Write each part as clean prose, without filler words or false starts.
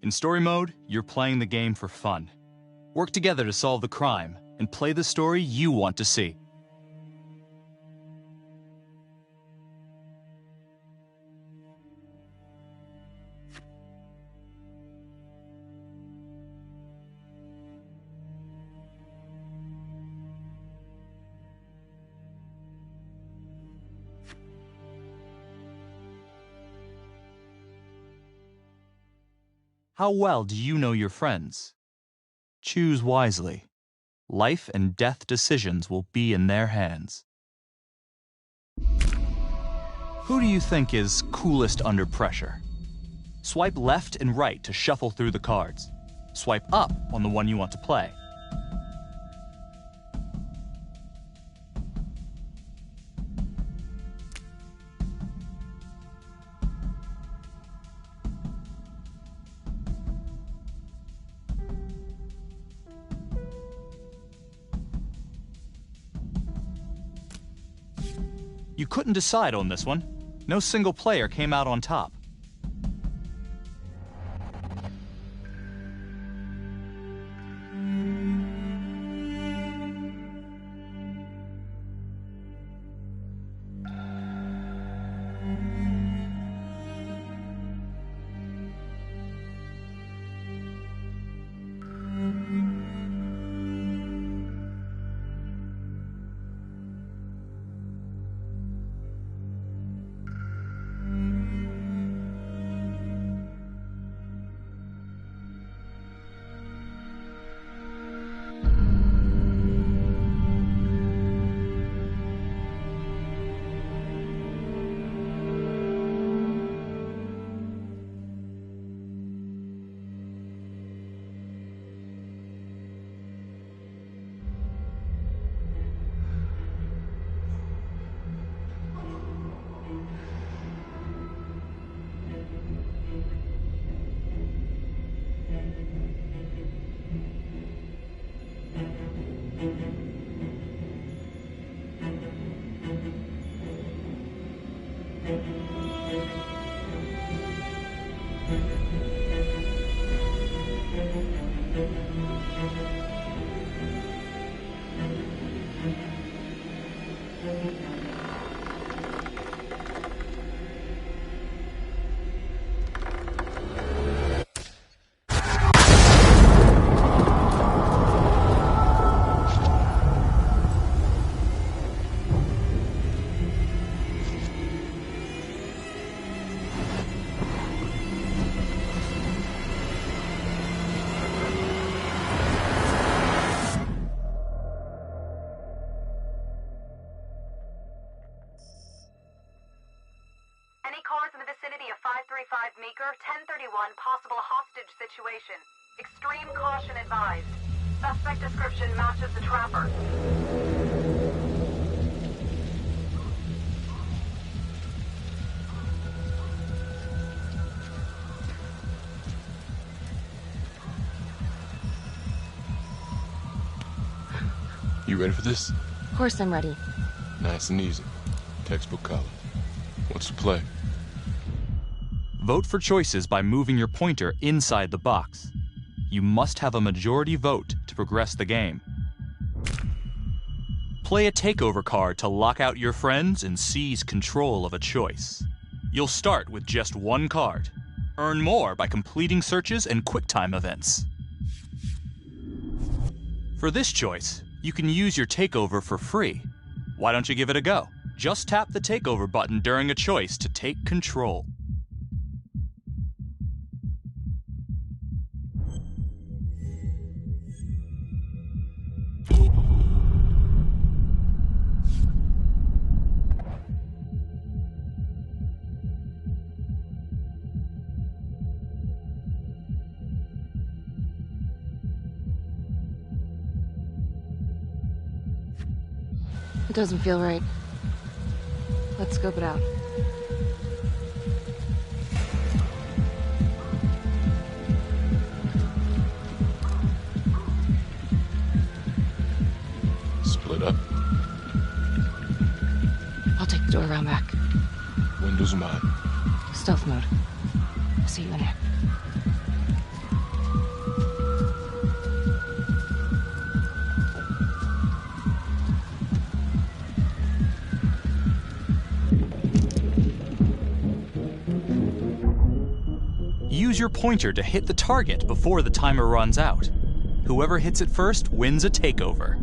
In story mode, you're playing the game for fun. Work together to solve the crime and play the story you want to see. How well do you know your friends? Choose wisely. Life and death decisions will be in their hands. Who do you think is coolest under pressure? Swipe left and right to shuffle through the cards. Swipe up on the one you want to play. You couldn't decide on this one. No single player came out on top. Meeker, 1031, possible hostage situation. Extreme caution advised. Suspect description matches the trapper. You ready for this? Of course I'm ready. Nice and easy. Textbook color. What's the play? Vote for choices by moving your pointer inside the box. You must have a majority vote to progress the game. Play a takeover card to lock out your friends and seize control of a choice. You'll start with just one card. Earn more by completing searches and QuickTime events. For this choice, you can use your takeover for free. Why don't you give it a go? Just tap the takeover button during a choice to take control. It doesn't feel right. Let's scope it out. Split up. I'll take the door around back. Windows mine. Stealth mode. I'll see you in there. Use your pointer to hit the target before the timer runs out. Whoever hits it first wins a takeover.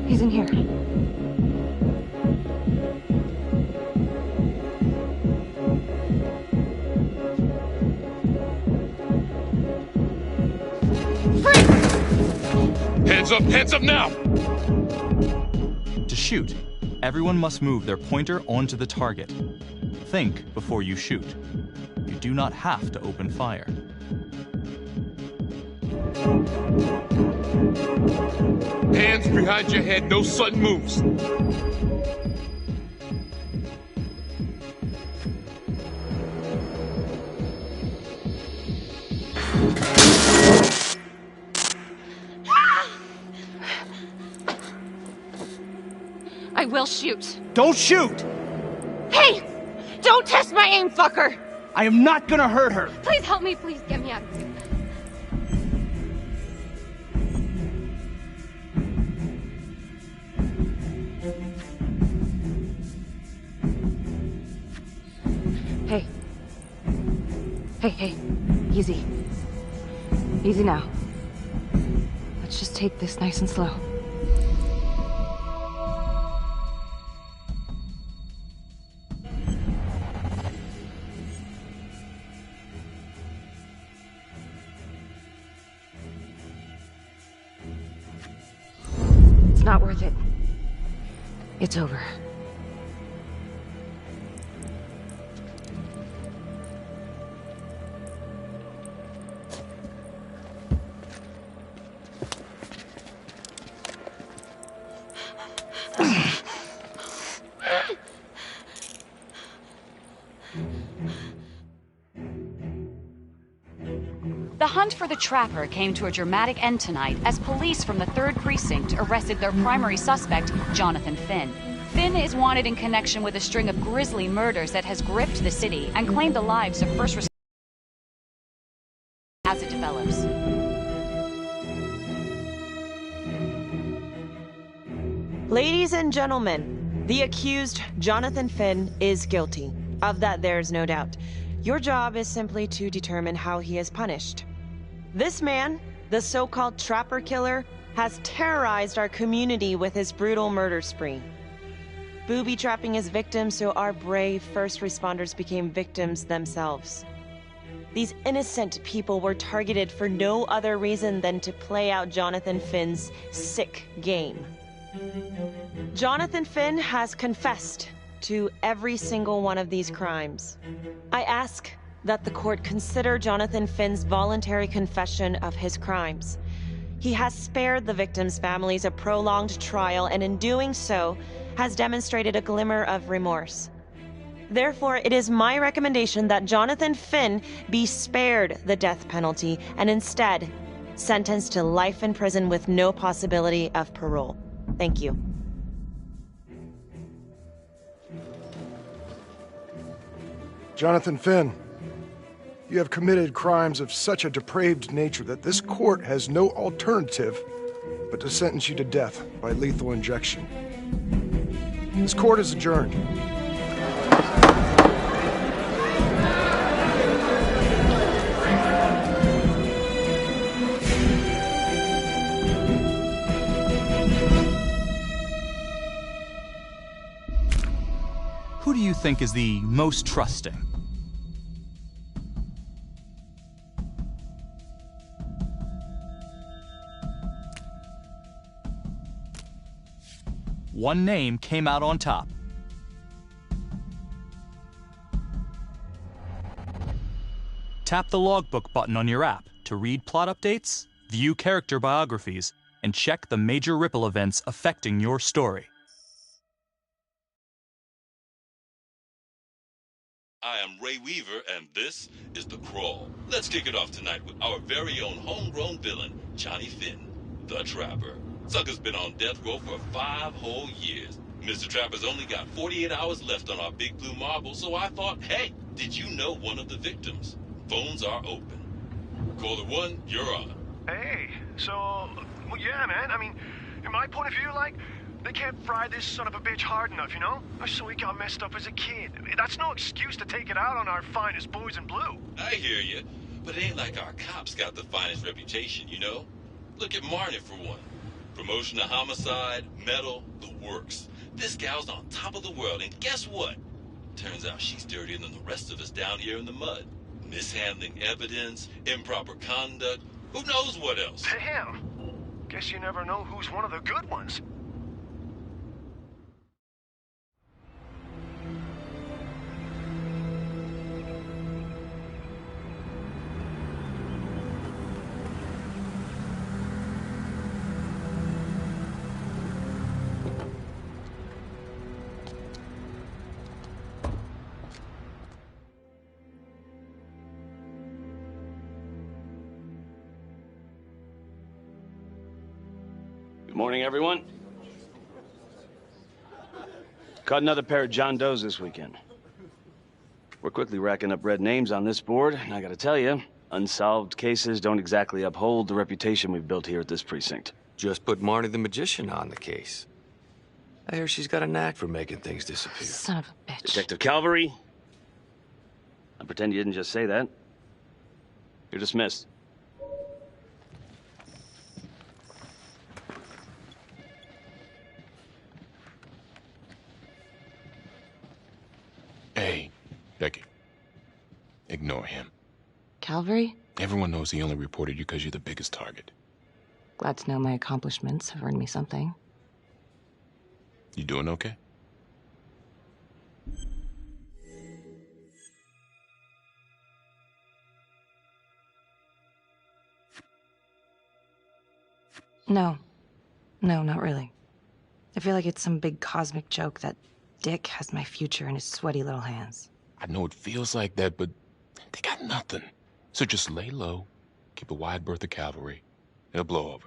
He's in here. Hands up now! To shoot, everyone must move their pointer onto the target. Think before you shoot. You do not have to open fire. Hands behind your head, no sudden moves. I will shoot. Don't shoot! Hey! Don't test my aim, fucker! I am not gonna hurt her. Please help me, please get me out of here. Hey. Hey. Easy. Easy now. Let's just take this nice and slow. It's not worth it. It's over. The hunt for the Trapper came to a dramatic end tonight as police from the 3rd Precinct arrested their primary suspect, Jonathan Finn. Finn is wanted in connection with a string of grisly murders that has gripped the city and claimed the lives of first responders as it develops. Ladies and gentlemen, the accused, Jonathan Finn, is guilty. Of that, there's no doubt. Your job is simply to determine how he is punished. This man, the so-called Trapper Killer, has terrorized our community with his brutal murder spree. Booby-trapping his victims so our brave first responders became victims themselves. These innocent people were targeted for no other reason than to play out Jonathan Finn's sick game. Jonathan Finn has confessed to every single one of these crimes. I ask that the court consider Jonathan Finn's voluntary confession of his crimes. He has spared the victims' families a prolonged trial, and in doing so, has demonstrated a glimmer of remorse. Therefore, it is my recommendation that Jonathan Finn be spared the death penalty and instead sentenced to life in prison with no possibility of parole. Thank you. Jonathan Finn, you have committed crimes of such a depraved nature that this court has no alternative but to sentence you to death by lethal injection. This court is adjourned. Who do you think is the most trusting? one name came out on top. Tap the logbook button on your app to read plot updates, view character biographies, and check the major ripple events affecting your story. I am Ray Weaver, and this is The Crawl. Let's kick it off tonight with our very own homegrown villain, Johnny Finn, the Trapper. Sucker's been on death row for 5 whole years. Mr. Trapper's only got 48 hours left on our big blue marble, so I thought, hey, did you know one of the victims? Phones are open. Caller 1, you're on. Hey, so, well, yeah, man, I mean, in my point of view, like, they can't fry this son of a bitch hard enough, you know? So he got messed up as a kid. That's no excuse to take it out on our finest boys in blue. I hear you, but it ain't like our cops got the finest reputation, you know? Look at Marnie for one. Promotion to homicide, medal, the works. This gal's on top of the world, and guess what? Turns out she's dirtier than the rest of us down here in the mud. Mishandling evidence, improper conduct, who knows what else? Damn. Guess you never know who's one of the good ones. Morning, everyone. Caught another pair of John Does this weekend. We're quickly racking up red names on this board, and I gotta tell you, unsolved cases don't exactly uphold the reputation we've built here at this precinct. Just put Marnie the Magician on the case. I hear she's got a knack for making things disappear. Son of a bitch. Detective Calvary, I pretend you didn't just say that. You're dismissed. Hey, Becky. Ignore him. Calvary? Everyone knows he only reported you because you're the biggest target. Glad to know my accomplishments have earned me something. You doing okay? No. No, not really. I feel like it's some big cosmic joke that Dick has my future in his sweaty little hands. I know it feels like that, but they got nothing. So just lay low, keep a wide berth of cavalry. It'll blow over.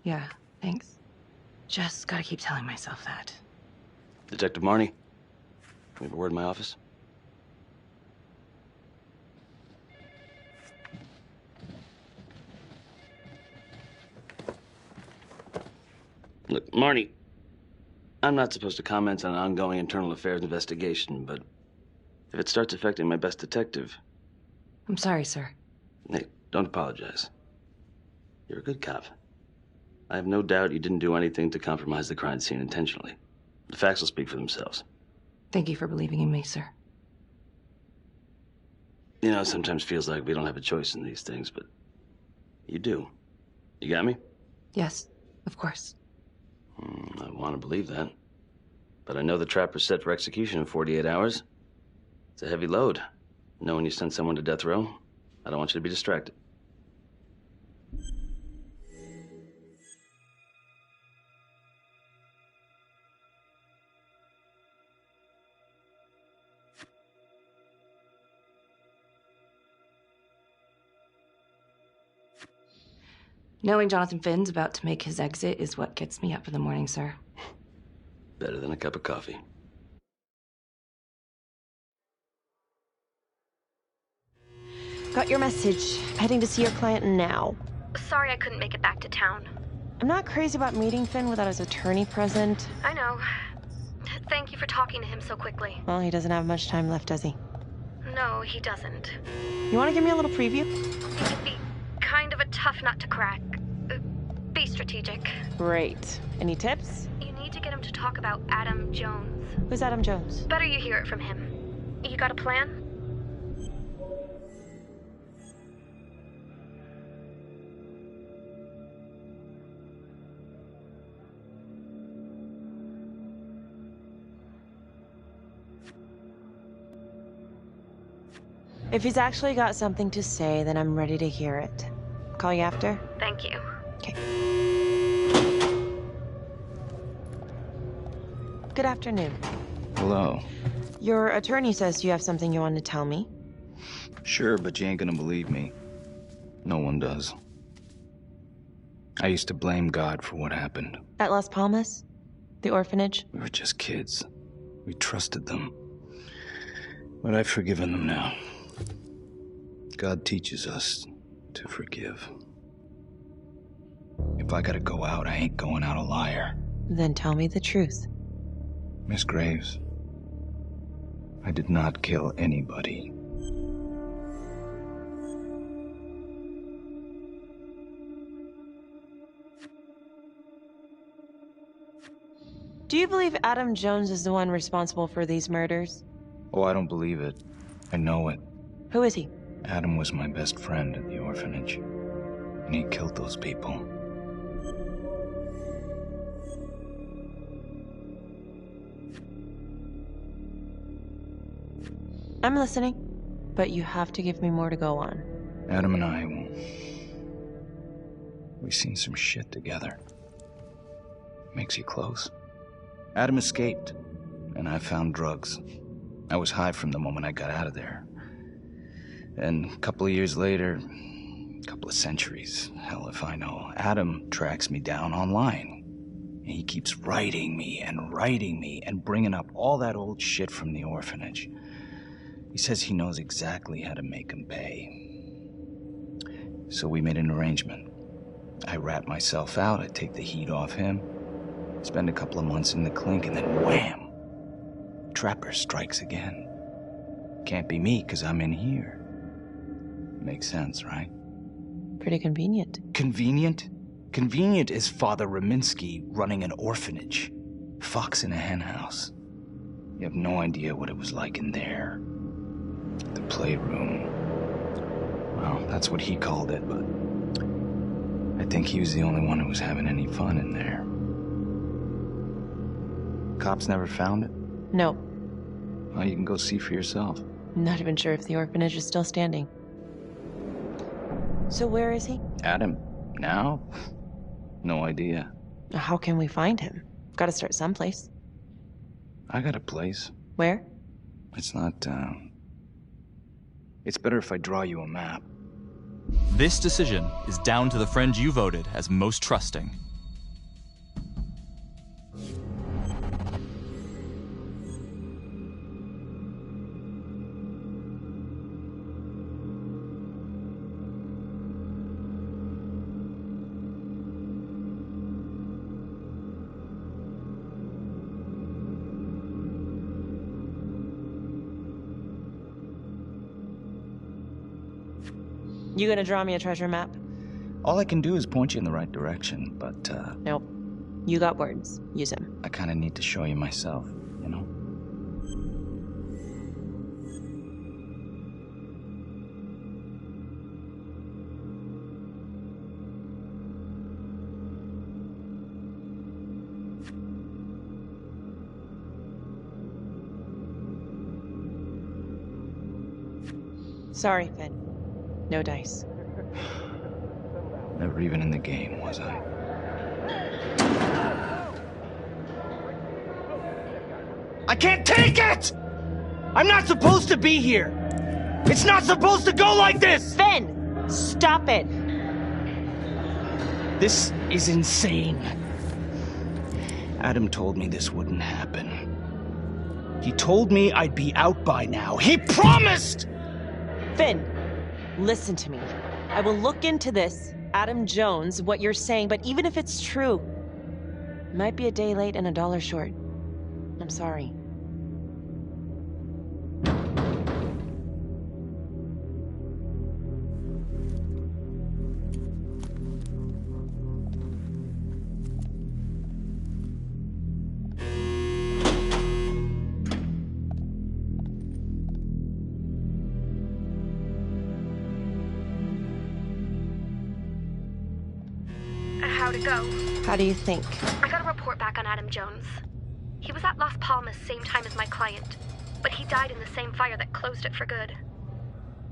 Yeah, thanks. Just gotta keep telling myself that. Detective Marnie, we have a word in my office. Look, Marnie, I'm not supposed to comment on an ongoing internal affairs investigation, but if it starts affecting my best detective... I'm sorry, sir. Hey, don't apologize. You're a good cop. I have no doubt you didn't do anything to compromise the crime scene intentionally. The facts will speak for themselves. Thank you for believing in me, sir. You know, it sometimes feels like we don't have a choice in these things, but you do. You got me? Yes, of course. I want to believe that. But I know the trapper's set for execution in 48 hours. It's a heavy load. Knowing you sent someone to death row, I don't want you to be distracted. Knowing Jonathan Finn's about to make his exit is what gets me up in the morning, sir. Better than a cup of coffee. Got your message. Heading to see your client now. Sorry I couldn't make it back to town. I'm not crazy about meeting Finn without his attorney present. I know. Thank you for talking to him so quickly. Well, he doesn't have much time left, does he? No, he doesn't. You want to give me a little preview? He can be kind of a tough nut to crack. Be strategic. Great. Any tips? You need to get him to talk about Adam Jones. Who's Adam Jones? Better you hear it from him. You got a plan? If he's actually got something to say, then I'm ready to hear it. Call you after? Thank you. Okay. Good afternoon. Hello. Your attorney says you have something you want to tell me. Sure, but you ain't gonna believe me. No one does. I used to blame God for what happened. At Las Palmas? The orphanage? We were just kids. We trusted them. But I've forgiven them now. God teaches us to forgive. If I gotta go out, I ain't going out a liar. Then tell me the truth. Miss Graves, I did not kill anybody. Do you believe Adam Jones is the one responsible for these murders? Oh, I don't believe it. I know it. Who is he? Adam was my best friend at the orphanage, and he killed those people. I'm listening, but you have to give me more to go on. Adam and I, we've seen some shit together. Makes you close. Adam escaped, and I found drugs. I was high from the moment I got out of there. And a couple of years later, a couple of centuries, hell if I know, Adam tracks me down online. And he keeps writing me and bringing up all that old shit from the orphanage. He says he knows exactly how to make him pay. So we made an arrangement. I rat myself out, I take the heat off him, spend a couple of months in the clink, and then wham! Trapper strikes again. Can't be me, 'cause I'm in here. Makes sense, right? Pretty convenient. Convenient? Convenient is Father Raminsky running an orphanage. Fox in a hen house. You have no idea what it was like in there. The playroom. Well, that's what he called it, but I think he was the only one who was having any fun in there. Cops never found it? No. Well, you can go see for yourself. Not even sure if the orphanage is still standing. So where is he? Adam? Now? No idea. How can we find him? Gotta start someplace. I got a place. Where? It's not, It's better if I draw you a map. This decision is down to the friend you voted as most trusting. You gonna draw me a treasure map? All I can do is point you in the right direction, but, Nope. You got words. Use them. I kinda need to show you myself, you know? Sorry, Finn. No dice. Never even in the game, was I? I can't take it! I'm not supposed to be here! It's not supposed to go like this! Finn! Stop it! This is insane. Adam told me this wouldn't happen. He told me I'd be out by now. He promised! Finn, listen to me. I will look into this, Adam Jones, what you're saying, but even if it's true, it might be a day late and $1 short. I'm sorry. how'd it go? How do you think? I got a report back on Adam Jones. He was at Las Palmas same time as my client, but he died in the same fire that closed it for good.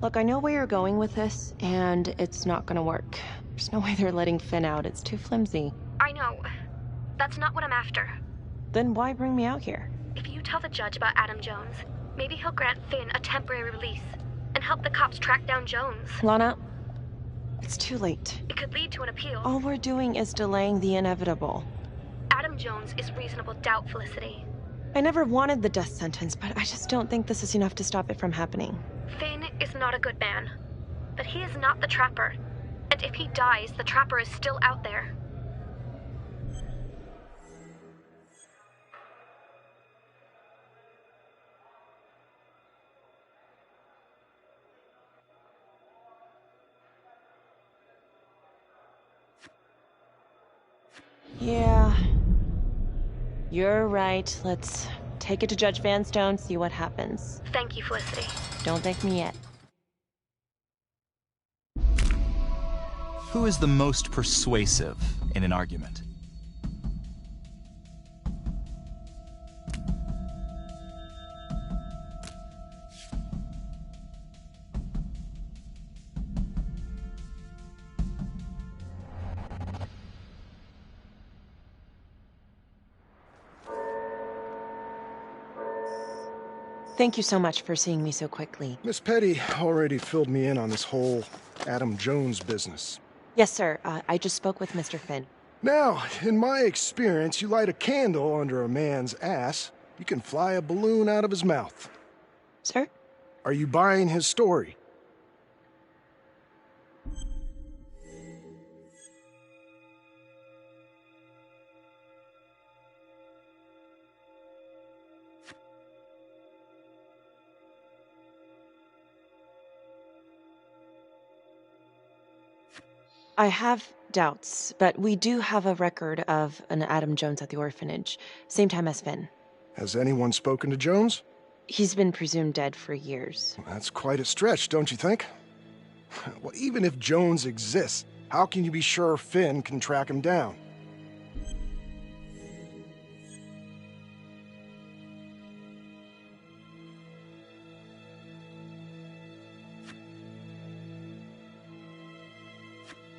Look, I know where you're going with this, and it's not gonna work. There's no way they're letting Finn out. It's too flimsy. I know. That's not what I'm after. Then why bring me out here? If you tell the judge about Adam Jones, maybe he'll grant Finn a temporary release and help the cops track down Jones. Lana, it's too late. It could lead to an appeal. All we're doing is delaying the inevitable. Adam Jones is reasonable doubt, Felicity. I never wanted the death sentence, but I just don't think this is enough to stop it from happening. Finn is not a good man, but he is not the Trapper. And if he dies, the Trapper is still out there. Yeah. You're right. Let's take it to Judge Vanstone, see what happens. Thank you, Felicity. Don't thank me yet. Who is the most persuasive in an argument? Thank you so much for seeing me so quickly. Miss Petty already filled me in on this whole Adam Jones business. Yes, sir. I just spoke with Mr. Finn. Now, in my experience, you light a candle under a man's ass, you can fly a balloon out of his mouth. Sir? Are you buying his story? I have doubts, but we do have a record of an Adam Jones at the orphanage, same time as Finn. Has anyone spoken to Jones? He's been presumed dead for years. That's quite a stretch, don't you think? Well, even if Jones exists, how can you be sure Finn can track him down?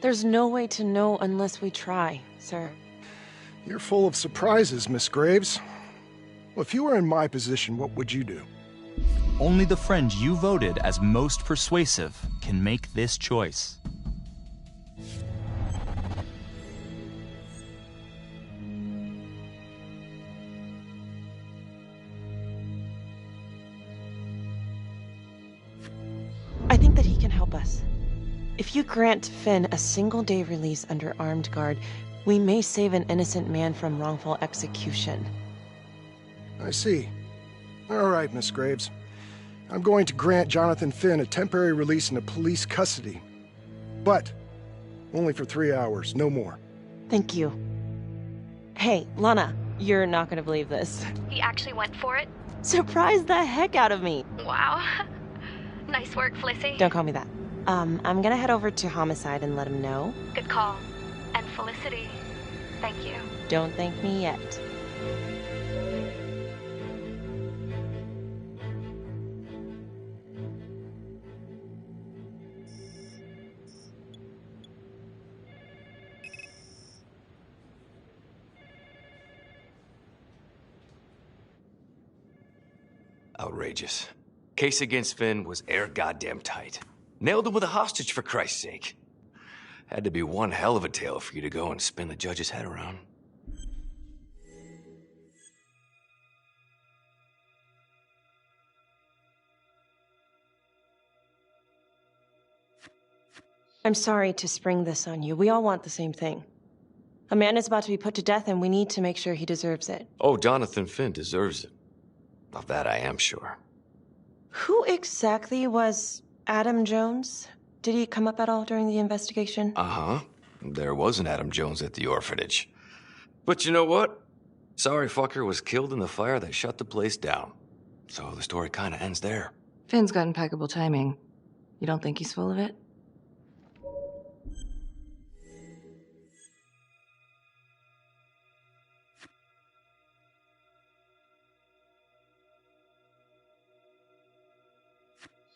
There's no way to know unless we try, sir. You're full of surprises, Miss Graves. Well, if you were in my position, what would you do? Only the friend you voted as most persuasive can make this choice. I think that he can help us. If you grant Finn a single-day release under armed guard, we may save an innocent man from wrongful execution. I see. All right, Miss Graves. I'm going to grant Jonathan Finn a temporary release into police custody. But only for 3 hours, no more. Thank you. Hey, Lana, you're not gonna believe this. He actually went for it? Surprised the heck out of me. Wow. Nice work, Felicity. Don't call me that. I'm gonna head over to Homicide and let him know. Good call. And Felicity, thank you. Don't thank me yet. Outrageous. Case against Finn was air goddamn tight. Nailed him with a hostage, for Christ's sake. Had to be one hell of a tale for you to go and spin the judge's head around. I'm sorry to spring this on you. We all want the same thing. A man is about to be put to death, and we need to make sure he deserves it. Oh, Jonathan Finn deserves it. Of that I am sure. Who exactly was Adam Jones? Did he come up at all during the investigation? Uh-huh. There was an Adam Jones at the orphanage. But you know what? Sorry fucker was killed in the fire that shut the place down. So the story kinda ends there. Finn's got impeccable timing. You don't think he's full of it?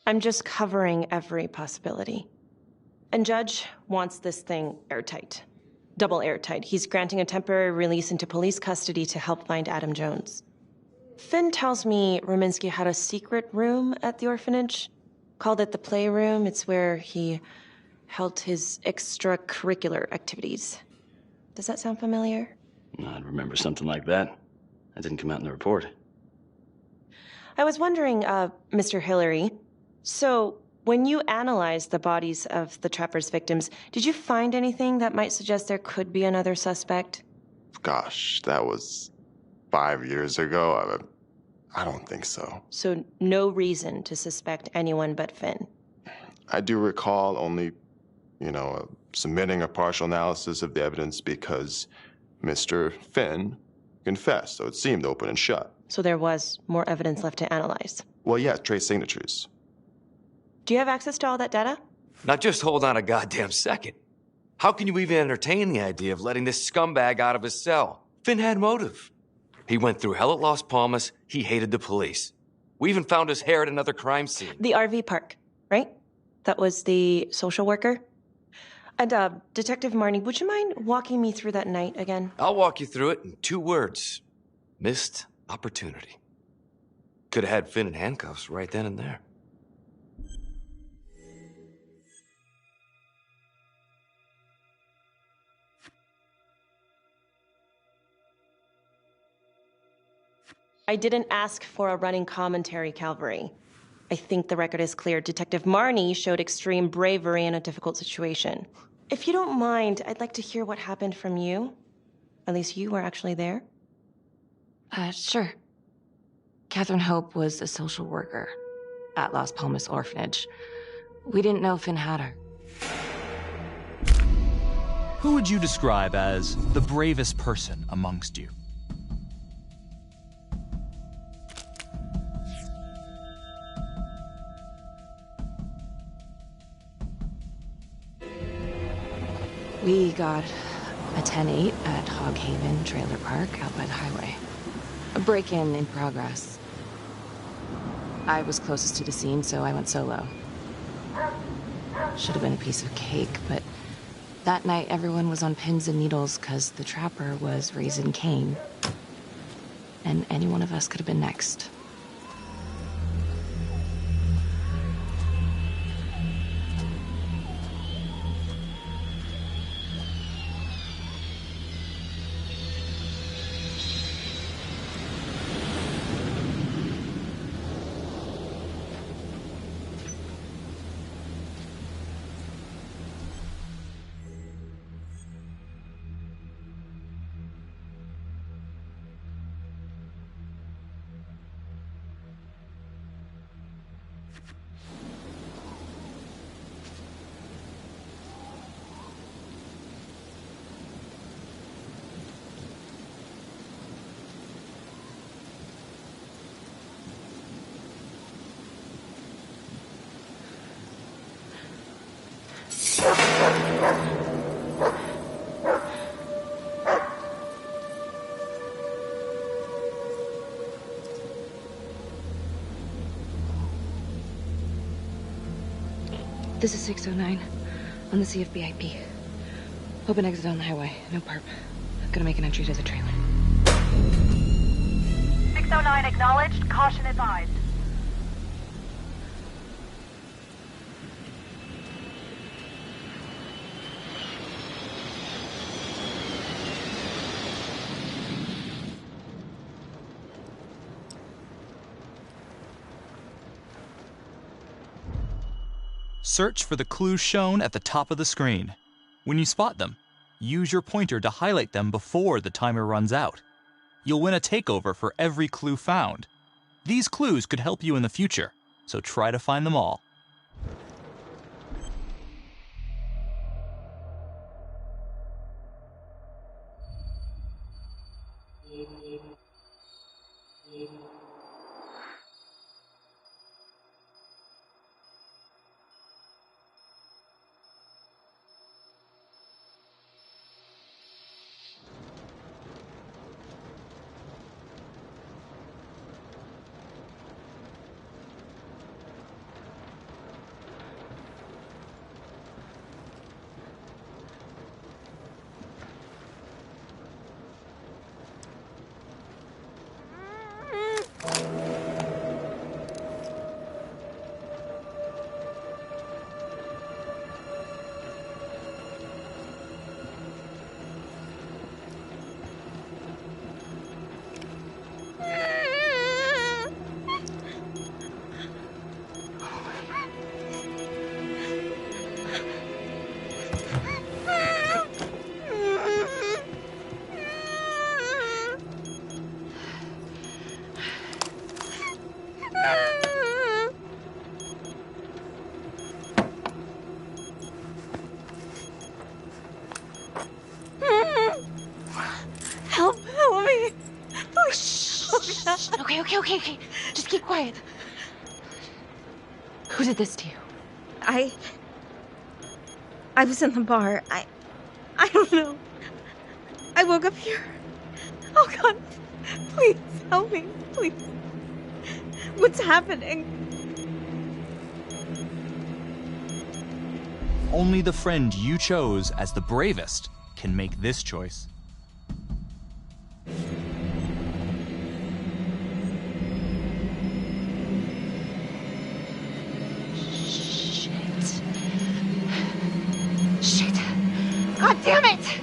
I'm just covering every possibility. And Judge wants this thing airtight. Double airtight. He's granting a temporary release into police custody to help find Adam Jones. Finn tells me Rominsky had a secret room at the orphanage. Called it the playroom. It's where he held his extracurricular activities. Does that sound familiar? I'd remember something like that. That didn't come out in the report. I was wondering, Mr. Hillary, so when you analyzed the bodies of the Trapper's victims, did you find anything that might suggest there could be another suspect? Gosh, that was 5 years ago. I don't think so. So no reason to suspect anyone but Finn? I do recall only, submitting a partial analysis of the evidence because Mr. Finn confessed, so it seemed open and shut. So there was more evidence left to analyze? Well, yeah, trace signatures. Do you have access to all that data? Now just hold on a goddamn second. How can you even entertain the idea of letting this scumbag out of his cell? Finn had motive. He went through hell at Las Palmas. He hated the police. We even found his hair at another crime scene. The RV park, right? That was the social worker? And, Detective Marnie, would you mind walking me through that night again? I'll walk you through it in 2 words. Missed opportunity. Could have had Finn in handcuffs right then and there. I didn't ask for a running commentary, Calvary. I think the record is clear. Detective Marnie showed extreme bravery in a difficult situation. If you don't mind, I'd like to hear what happened from you. At least you were actually there. Sure. Catherine Hope was a social worker at Las Palmas Orphanage. We didn't know Finn had her. Who would you describe as the bravest person amongst you? We got a 10-8 at Hog Haven Trailer Park out by the highway. A break-in in progress. I was closest to the scene, so I went solo. Should have been a piece of cake, but that night everyone was on pins and needles because the Trapper was raising Cain. And any one of us could have been next. This is 609 on the CFBIP. Open exit on the highway. No perp. Gonna make an entry to the trailer. 609 acknowledged. Caution advised. Search for the clues shown at the top of the screen. When you spot them, use your pointer to highlight them before the timer runs out. You'll win a takeover for every clue found. These clues could help you in the future, so try to find them all. Okay. Just keep quiet. Who did this to you? I was in the bar. I don't know. I woke up here. Oh God, please help me, please. What's happening? Only the friend you chose as the bravest can make this choice. Shit. God damn it!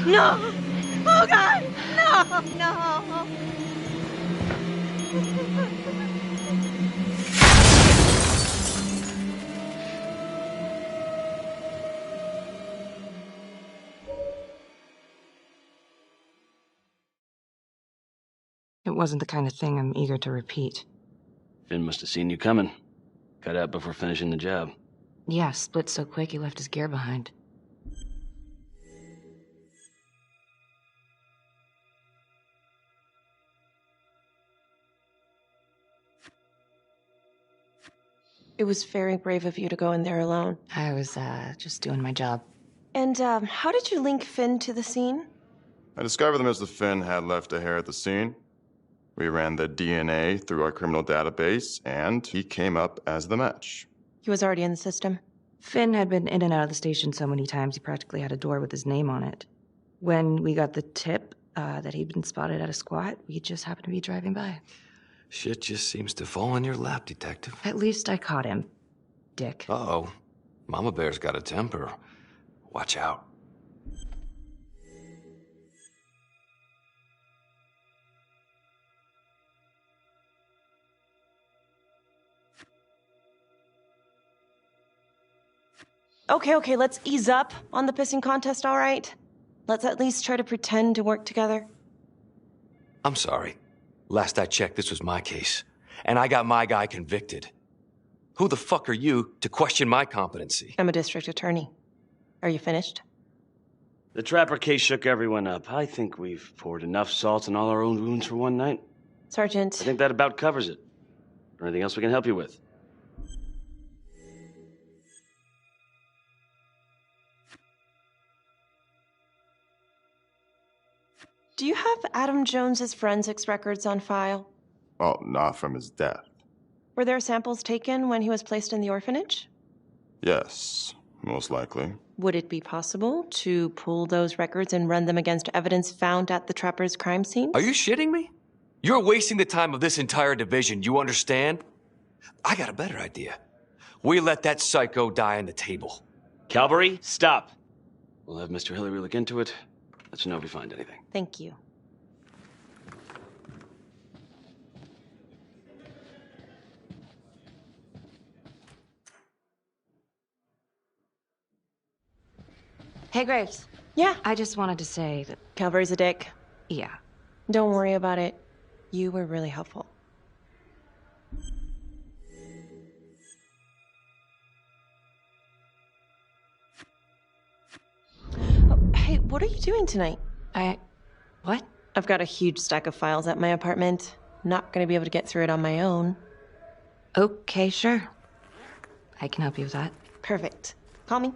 No! Oh God! No! It wasn't the kind of thing I'm eager to repeat. Finn must have seen you coming. Cut out before finishing the job. Yeah, split so quick he left his gear behind. It was very brave of you to go in there alone. I was, just doing my job. And, how did you link Finn to the scene? I discovered that Mr. Finn had left a hair at the scene. We ran the DNA through our criminal database, and he came up as the match. He was already in the system. Finn had been in and out of the station so many times he practically had a door with his name on it. When we got the tip that he'd been spotted at a squat, we just happened to be driving by. Shit just seems to fall in your lap, Detective. At least I caught him, dick. Uh-oh. Mama Bear's got a temper. Watch out. Okay, let's ease up on the pissing contest, all right? Let's at least try to pretend to work together. I'm sorry. Last I checked, this was my case. And I got my guy convicted. Who the fuck are you to question my competency? I'm a district attorney. Are you finished? The Trapper case shook everyone up. I think we've poured enough salt in all our own wounds for one night. Sergeant. I think that about covers it. Or anything else we can help you with? Do you have Adam Jones's forensics records on file? Well, not from his death. Were there samples taken when he was placed in the orphanage? Yes, most likely. Would it be possible to pull those records and run them against evidence found at the Trapper's crime scene? Are you shitting me? You're wasting the time of this entire division, you understand? I got a better idea. We let that psycho die on the table. Calvary, stop. We'll have Mr. Hillary look into it. Let you know if we find anything. Thank you. Hey, Graves. Yeah? I just wanted to say that... Calvary's a dick. Yeah. Don't worry about it. You were really helpful. Oh, hey, what are you doing tonight? What? I've got a huge stack of files at my apartment. Not gonna be able to get through it on my own. Okay, sure. I can help you with that. Perfect. Call me.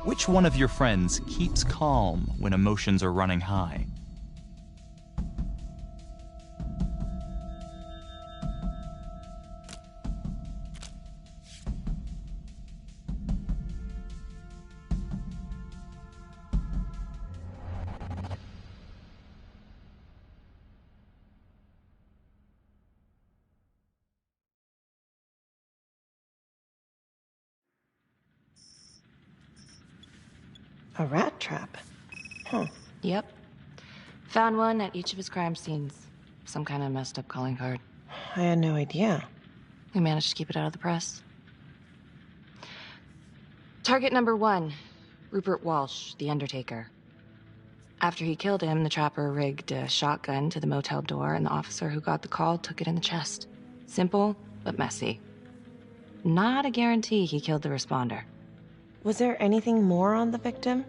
Which one of your friends keeps calm when emotions are running high? A rat trap? Huh. Yep. Found one at each of his crime scenes. Some kind of messed up calling card. I had no idea. We managed to keep it out of the press. Target number 1, Rupert Walsh, the Undertaker. After he killed him, the Trapper rigged a shotgun to the motel door, and the officer who got the call took it in the chest. Simple, but messy. Not a guarantee he killed the responder. Was there anything more on the victim?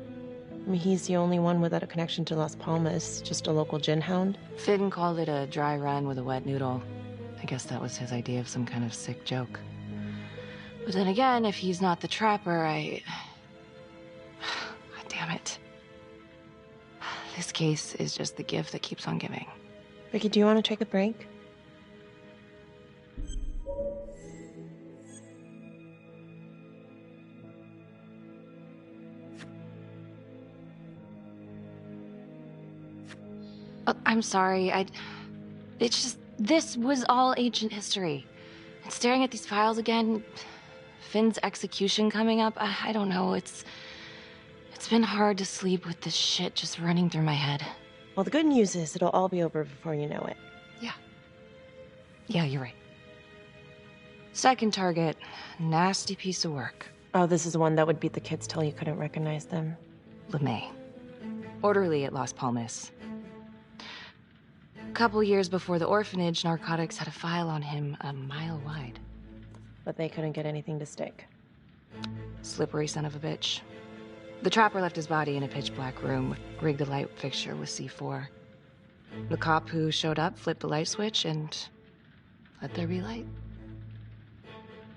I mean, he's the only one without a connection to Las Palmas, just a local gin hound. Finn called it a dry run with a wet noodle. I guess that was his idea of some kind of sick joke. But then again, if he's not the trapper, God damn it. This case is just the gift that keeps on giving. Ricky, do you want to take a break? I'm sorry, it's just, this was all ancient history. And staring at these files again, Finn's execution coming up, I don't know, it's been hard to sleep with this shit just running through my head. Well, the good news is it'll all be over before you know it. Yeah, you're right. Second target, nasty piece of work. Oh, this is the one that would beat the kids till you couldn't recognize them. LeMay. Orderly at Las Palmas. A couple years before the orphanage, narcotics had a file on him a mile wide. But they couldn't get anything to stick. Slippery son of a bitch. The trapper left his body in a pitch-black room, rigged a light fixture with C4. The cop who showed up flipped the light switch and let there be light.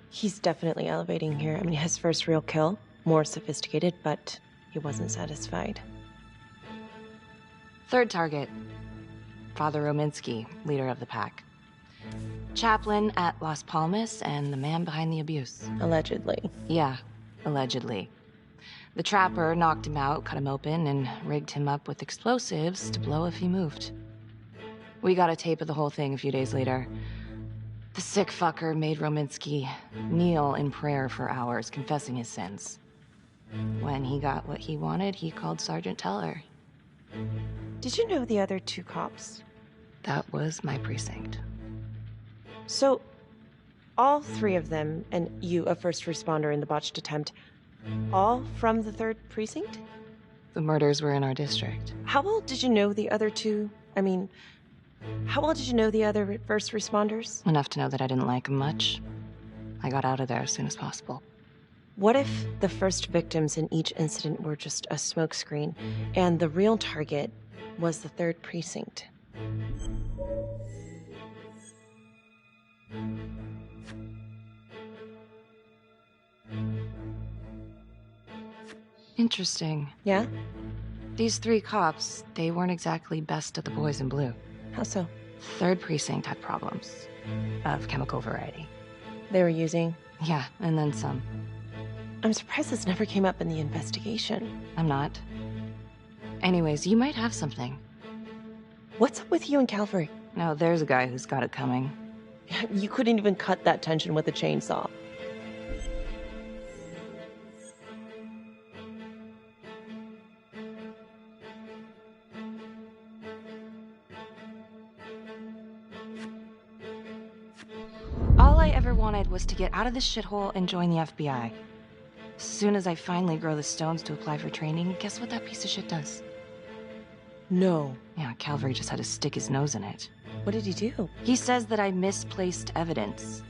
He's definitely elevating here. I mean, his first real kill, more sophisticated, but he wasn't satisfied. Third target, Father Rominsky, leader of the pack. Chaplain at Las Palmas and the man behind the abuse. Allegedly. Yeah, allegedly. The trapper knocked him out, cut him open, and rigged him up with explosives to blow if he moved. We got a tape of the whole thing a few days later. The sick fucker made Rominsky kneel in prayer for hours, confessing his sins. When he got what he wanted, he called Sergeant Teller. Did you know the other two cops? That was my precinct. So, all three of them, and you, a first responder in the botched attempt, all from the 3rd precinct? The murders were in our district. How well did you know the other two? I mean, how well did you know the other first responders? Enough to know that I didn't like them much. I got out of there as soon as possible. What if the first victims in each incident were just a smokescreen, and the real target was the 3rd precinct? Interesting. Yeah? These 3 cops, they weren't exactly best of the boys in blue. How so? 3rd precinct had problems. Of chemical variety. They were using? Yeah, and then some. I'm surprised this never came up in the investigation. I'm not. Anyways, you might have something. What's up with you and Calvary? No, there's a guy who's got it coming. You couldn't even cut that tension with a chainsaw. All I ever wanted was to get out of this shithole and join the FBI. As soon as I finally grow the stones to apply for training, guess what that piece of shit does? No. Yeah, Calvary just had to stick his nose in it. What did he do? He says that I misplaced evidence.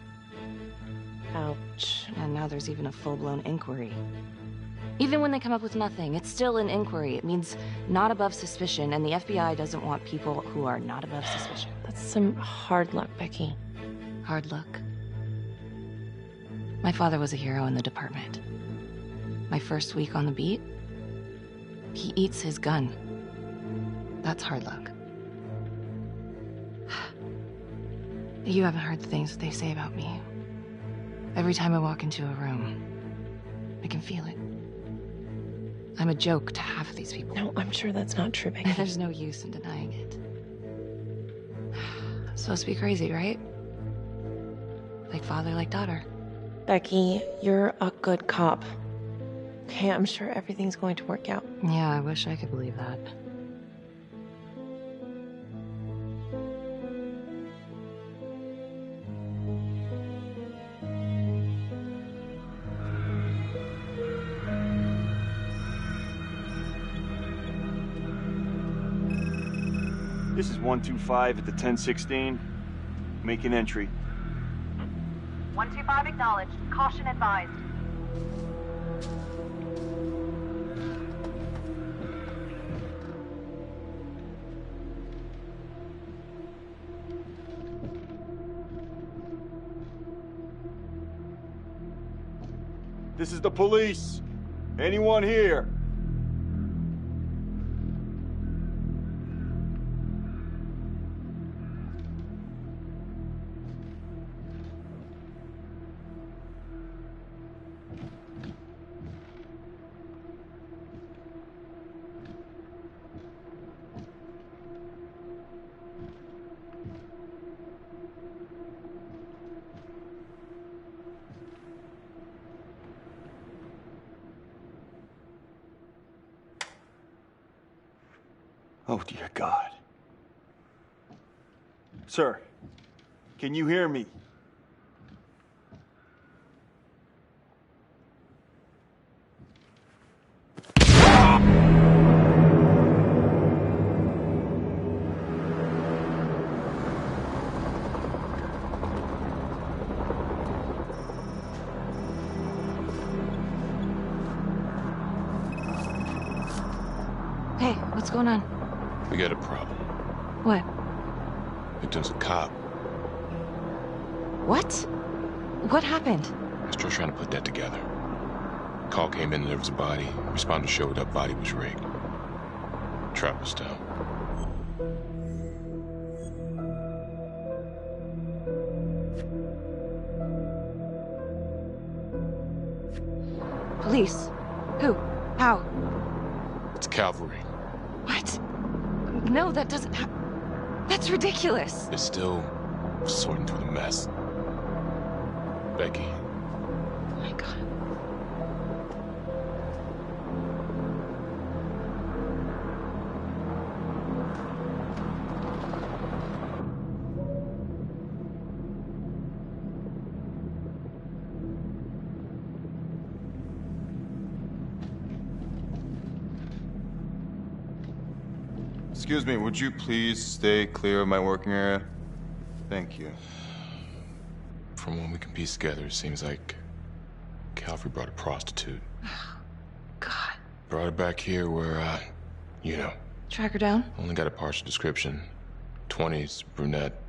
Ouch. And now there's even a full-blown inquiry. Even when they come up with nothing, it's still an inquiry. It means not above suspicion, and the FBI doesn't want people who are not above suspicion. That's some hard luck, Becky. Hard luck. My father was a hero in the department. My first week on the beat, he eats his gun. That's hard luck. You haven't heard the things that they say about me. Every time I walk into a room, I can feel it. I'm a joke to half of these people. No, I'm sure that's not true, Becky. There's no use in denying it. I'm supposed to be crazy, right? Like father, like daughter. Becky, you're a good cop. Okay, I'm sure everything's going to work out. Yeah, I wish I could believe that. This is 125 at the 1016. Make an entry. 125 acknowledged. Caution advised. This is the police. Anyone here? Oh, dear God. Sir, can you hear me? Hey, what's going on? We got a problem. What? Victim's a cop. What? What happened? Still trying to put that together. Call came in and there was a body. Responder showed up, body was rigged. Trap was down. Police? Who? How? It's cavalry. What? No, that doesn't That's ridiculous. They're still sorting through the mess. Becky. Oh my God. Excuse me, would you please stay clear of my working area? Thank you. From what we can piece together, it seems like Calvary brought a prostitute. God. Brought her back here where, you know. Track her down? Only got a partial description. 20s, brunette.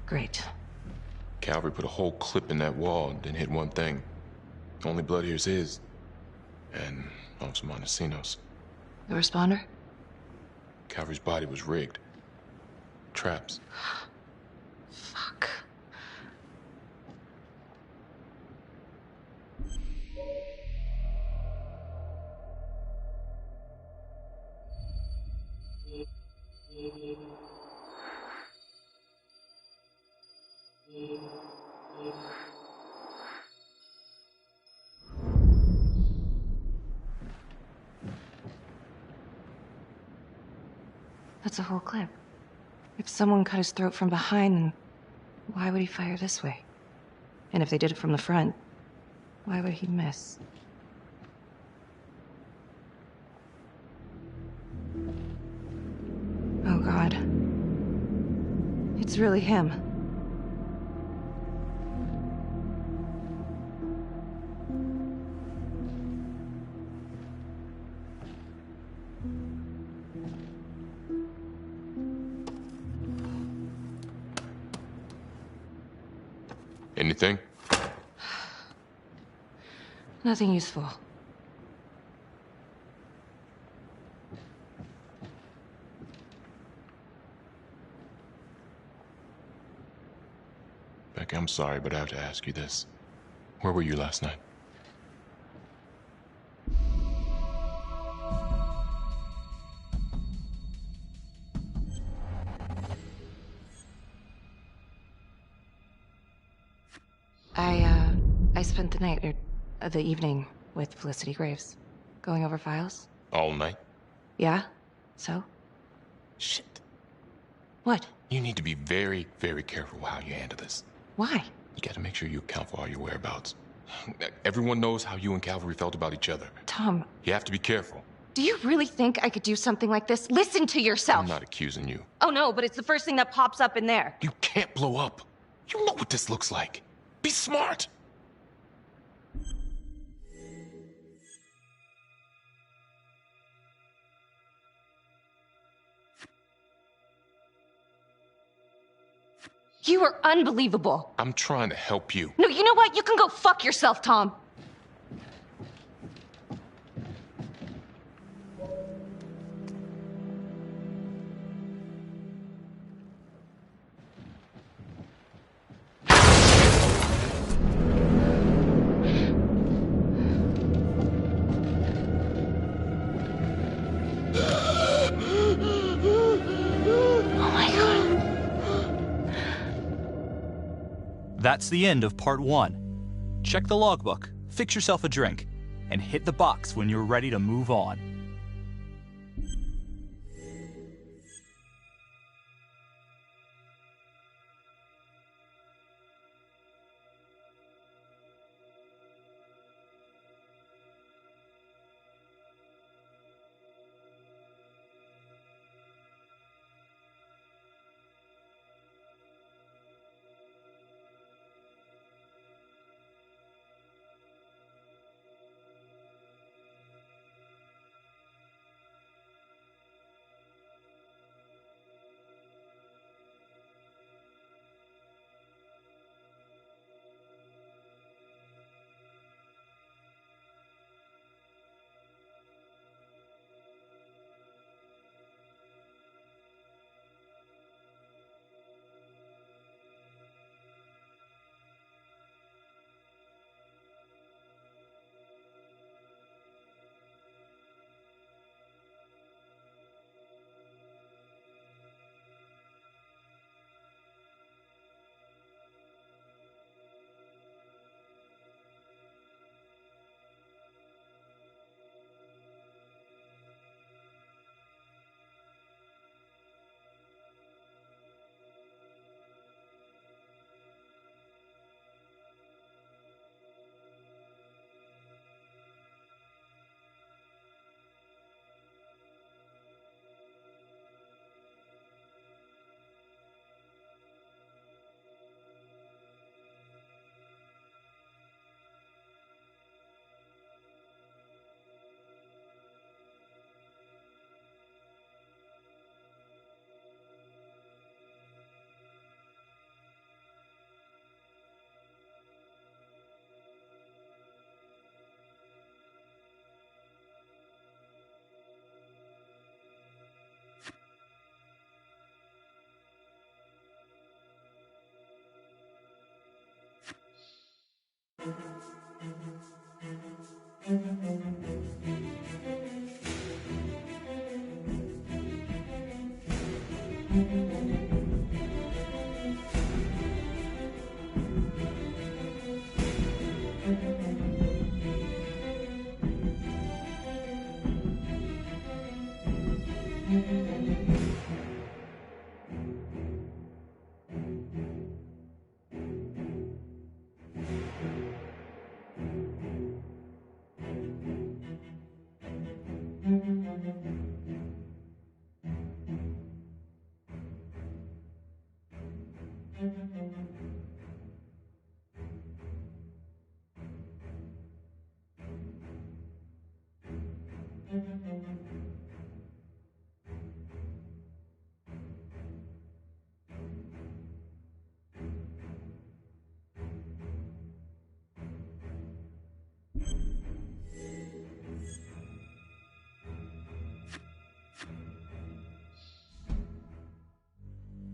Great. Calvary put a whole clip in that wall and didn't hit one thing. Only blood here's his. And Officer Montesinos. The responder? Calvary's body was rigged. Traps. Fuck. That's a whole clip. If someone cut his throat from behind, then why would he fire this way? And if they did it from the front, why would he miss? Oh, God. It's really him. Anything? Nothing useful. Becky, I'm sorry, but I have to ask you this. Where were you last night? I spent the night, or the evening, with Felicity Graves. Going over files. All night? Yeah? So? Shit. What? You need to be very, very careful how you handle this. Why? You gotta make sure you account for all your whereabouts. Everyone knows how you and Calvary felt about each other. Tom. You have to be careful. Do you really think I could do something like this? Listen to yourself! I'm not accusing you. Oh no, but it's the first thing that pops up in there. You can't blow up. You know what this looks like. Be smart! You are unbelievable. I'm trying to help you. No, you know what? You can go fuck yourself, Tom. That's the end of part 1. Check the logbook, fix yourself a drink, and hit the box when you're ready to move on.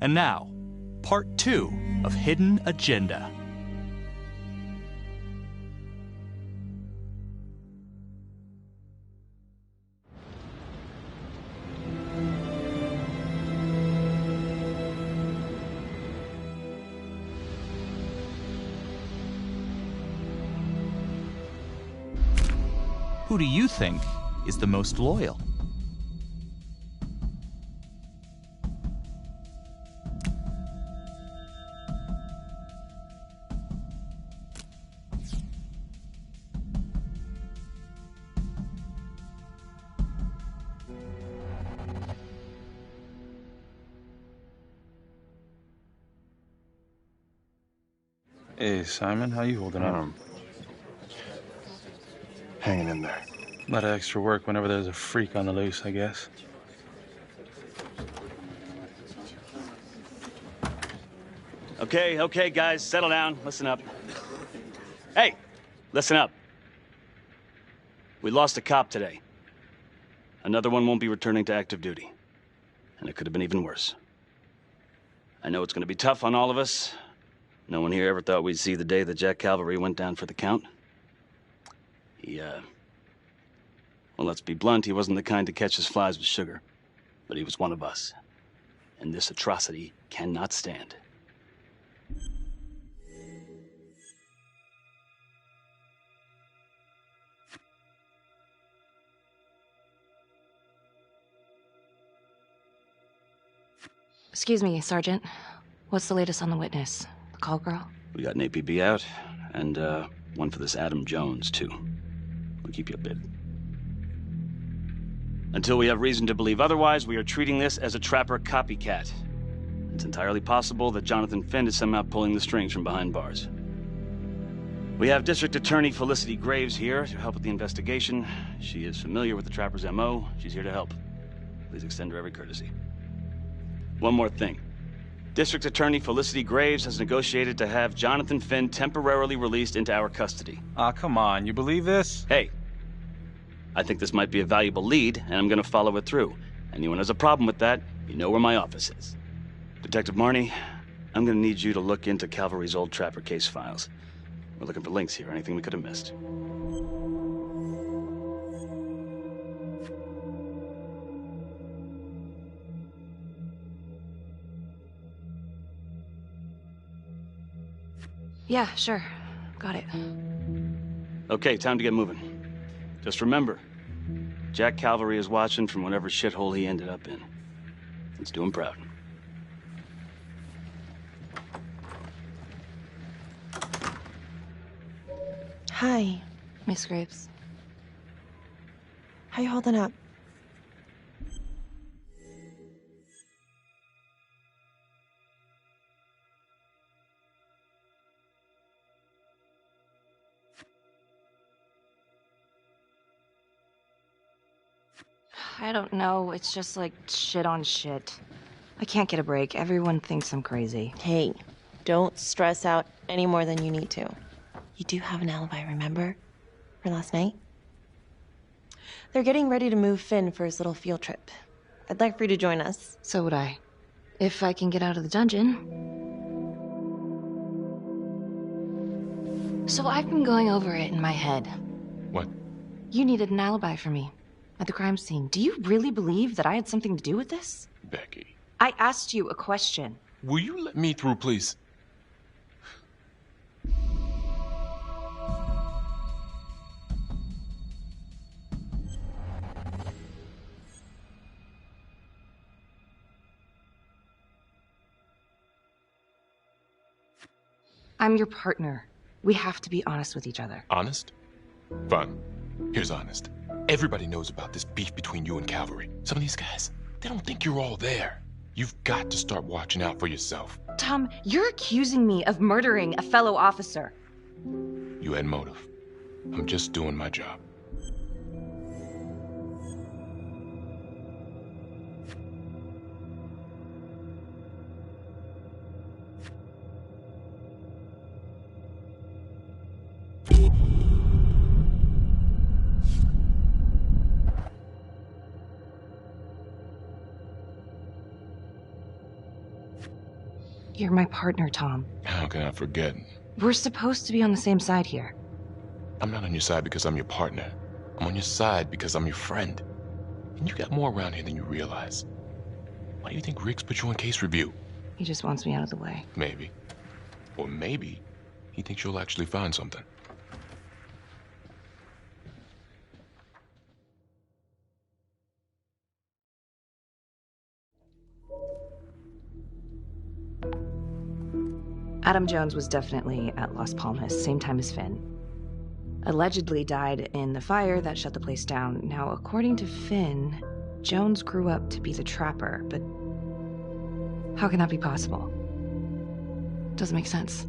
And now, part 2 of Hidden Agenda. Who do you think is the most loyal? Hey, Simon, how you holding up? Hanging in there. A lot of extra work whenever there's a freak on the loose, I guess. Okay, guys, settle down. Listen up. Hey, listen up. We lost a cop today. Another one won't be returning to active duty. And it could have been even worse. I know it's going to be tough on all of us. No one here ever thought we'd see the day that Jack Calvary went down for the count. Well, let's be blunt, he wasn't the kind to catch his flies with sugar. But he was one of us. And this atrocity cannot stand. Excuse me, Sergeant. What's the latest on the witness? The call girl? We got an APB out, and one for this Adam Jones, too. We'll keep you updated. Until we have reason to believe otherwise, we are treating this as a Trapper copycat. It's entirely possible that Jonathan Finn is somehow pulling the strings from behind bars. We have District Attorney Felicity Graves here to help with the investigation. She is familiar with the Trapper's MO. She's here to help. Please extend her every courtesy. One more thing. District Attorney Felicity Graves has negotiated to have Jonathan Finn temporarily released into our custody. Aw, come on. You believe this? Hey, I think this might be a valuable lead, and I'm gonna follow it through. Anyone has a problem with that, you know where my office is. Detective Marnie, I'm gonna need you to look into Calvary's old Trapper case files. We're looking for links here, anything we could have missed. Yeah, sure. Got it. Okay, time to get moving. Just remember, Jack Calvary is watching from whatever shithole he ended up in. Let's do him proud. Hi. Miss Graves. How you holding up? I don't know. It's just like shit on shit. I can't get a break. Everyone thinks I'm crazy. Hey, don't stress out any more than you need to. You do have an alibi, remember? For last night? They're getting ready to move Finn for his little field trip. I'd like for you to join us. So would I. If I can get out of the dungeon. So I've been going over it in my head. What? You needed an alibi for me at the crime scene. Do you really believe that I had something to do with this? Becky. I asked you a question. Will you let me through, please? I'm your partner. We have to be honest with each other. Honest? Fine. Here's honest. Everybody knows about this beef between you and Calvary. Some of these guys, they don't think you're all there. You've got to start watching out for yourself. Tom, you're accusing me of murdering a fellow officer. You had motive. I'm just doing my job. You're my partner, Tom. How can I forget? We're supposed to be on the same side here. I'm not on your side because I'm your partner. I'm on your side because I'm your friend. And you got more around here than you realize. Why do you think Riggs put you on case review? He just wants me out of the way. Maybe. Or maybe he thinks you'll actually find something. Adam Jones was definitely at Las Palmas, same time as Finn. Allegedly died in the fire that shut the place down. Now, according to Finn, Jones grew up to be the Trapper, but how can that be possible? Doesn't make sense.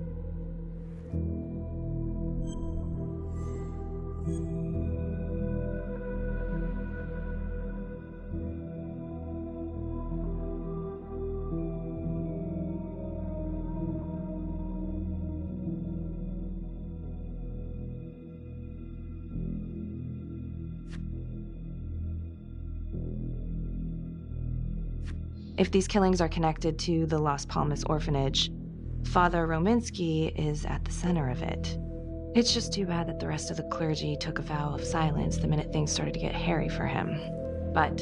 If these killings are connected to the Las Palmas orphanage, Father Rominsky is at the center of it. It's just too bad that the rest of the clergy took a vow of silence the minute things started to get hairy for him. But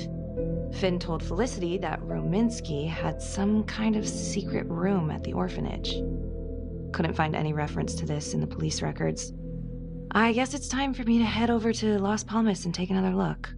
Finn told Felicity that Rominsky had some kind of secret room at the orphanage. Couldn't find any reference to this in the police records. I guess it's time for me to head over to Las Palmas and take another look.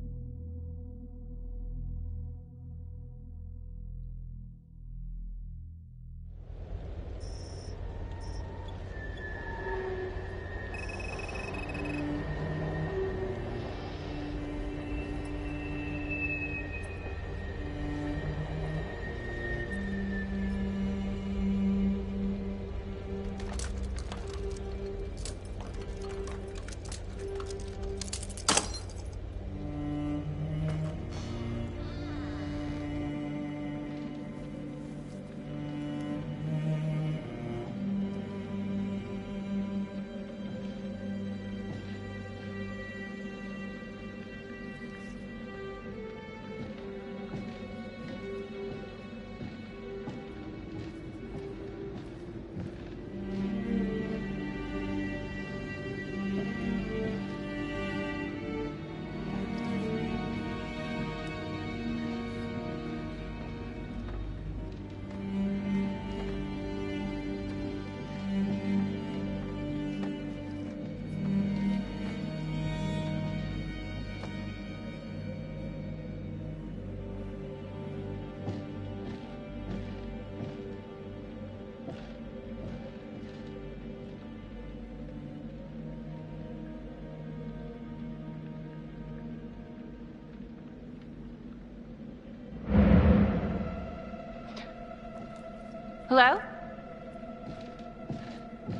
Hello?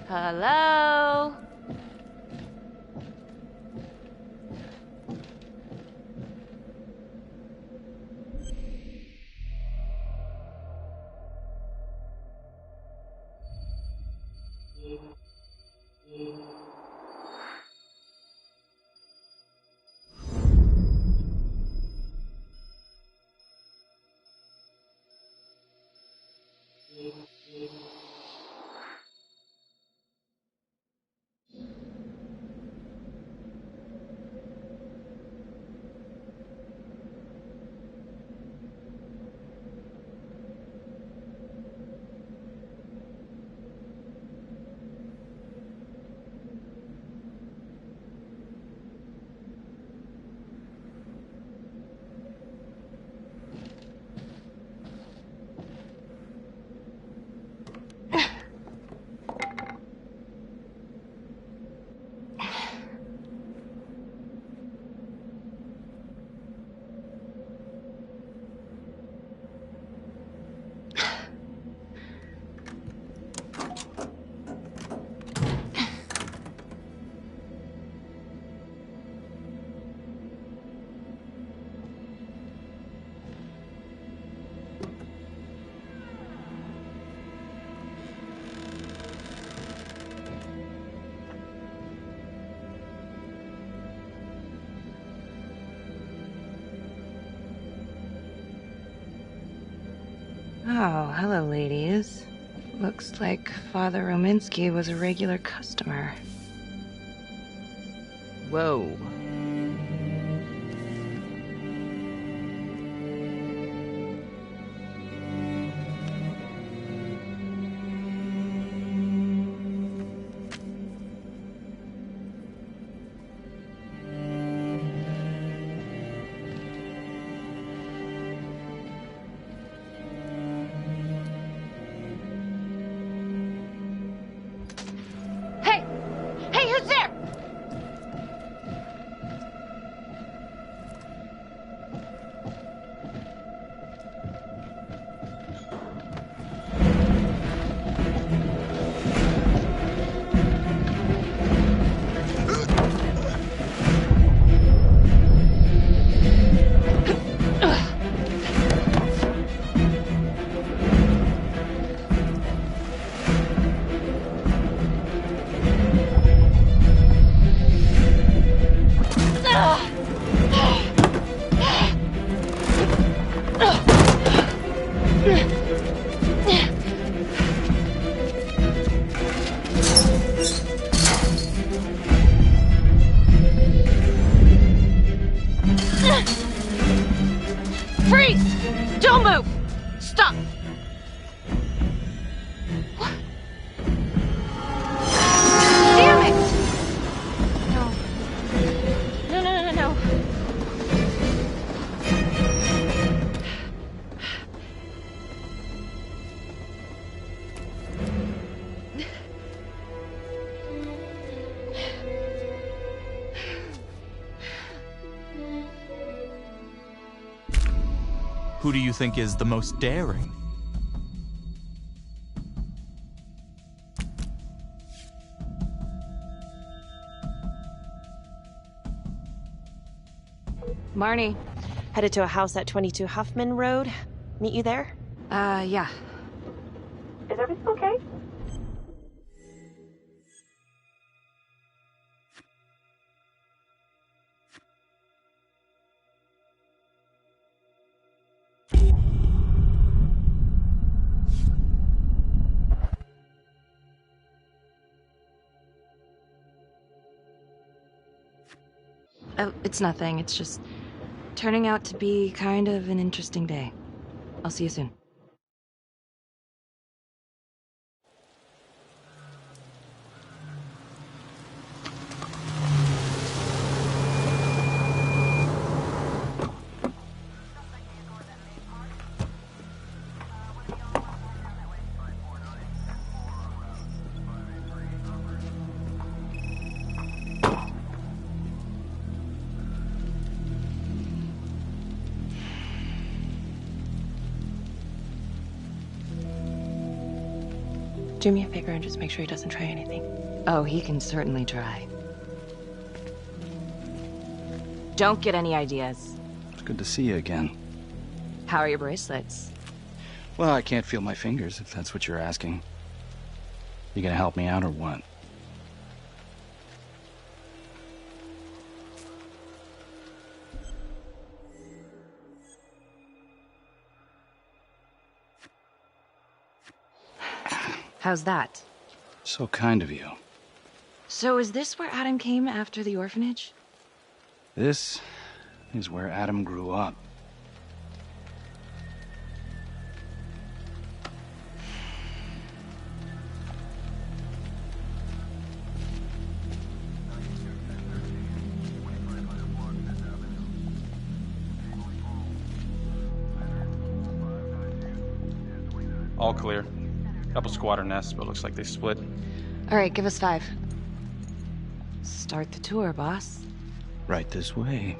Hello? Oh, hello, ladies. Looks like Father Rominsky was a regular customer. Whoa. Freeze! Don't move! Stop! What? Damn it! No. No. Who do you think is the most daring? Marnie. Headed to a house at 22 Huffman Road. Meet you there? Yeah. Is everything okay? Oh, it's nothing. It's just turning out to be kind of an interesting day. I'll see you soon. Do me a favor and just make sure he doesn't try anything. Oh, he can certainly try. Don't get any ideas. It's good to see you again. How are your bracelets? Well, I can't feel my fingers, if that's what you're asking. You gonna help me out or what? How's that? So kind of you. So is this where Adam came after the orphanage? This is where Adam grew up. All clear. Couple squatter nests, but looks like they split. All right, give us 5. Start the tour, boss. Right this way.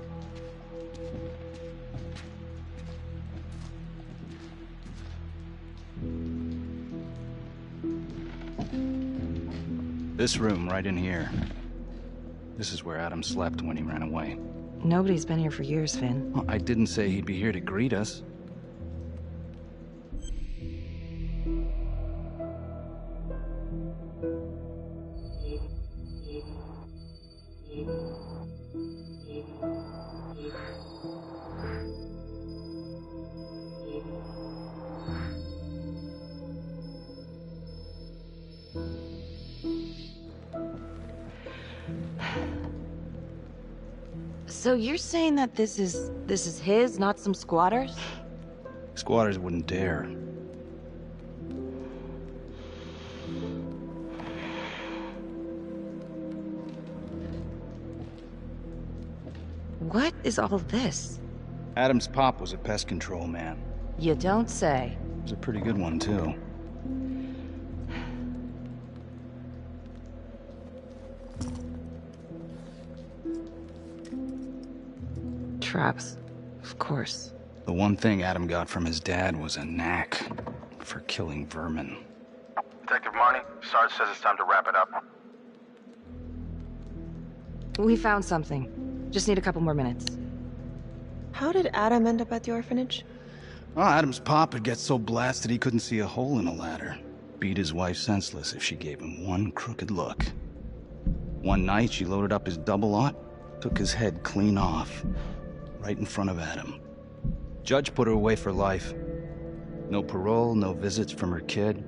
This room right in here. This is where Adam slept when he ran away. Nobody's been here for years, Finn. Well, I didn't say he'd be here to greet us. So you're saying that this is his, not some squatters? Squatters wouldn't dare. What is all this? Adam's pop was a pest control man. You don't say. He was a pretty good one, too. Traps. Of course. The one thing Adam got from his dad was a knack for killing vermin. Detective Marnie, Sarge says it's time to wrap it up. We found something. Just need a couple more minutes. How did Adam end up at the orphanage? Well, Adam's pop had got so blasted he couldn't see a hole in a ladder. Beat his wife senseless if she gave him one crooked look. One night, she loaded up his double-aught, took his head clean off, right in front of Adam. Judge put her away for life. No parole, no visits from her kid.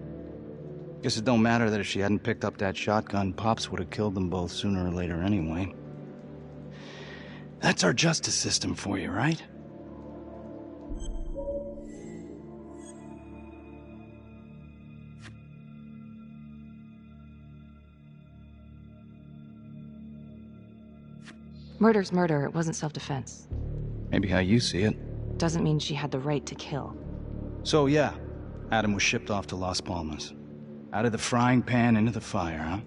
Guess it don't matter that if she hadn't picked up that shotgun, Pops would have killed them both sooner or later anyway. That's our justice system for you, right? Murder's murder. It wasn't self-defense. Maybe how you see it. Doesn't mean she had the right to kill. So yeah, Adam was shipped off to Las Palmas. Out of the frying pan into the fire, huh?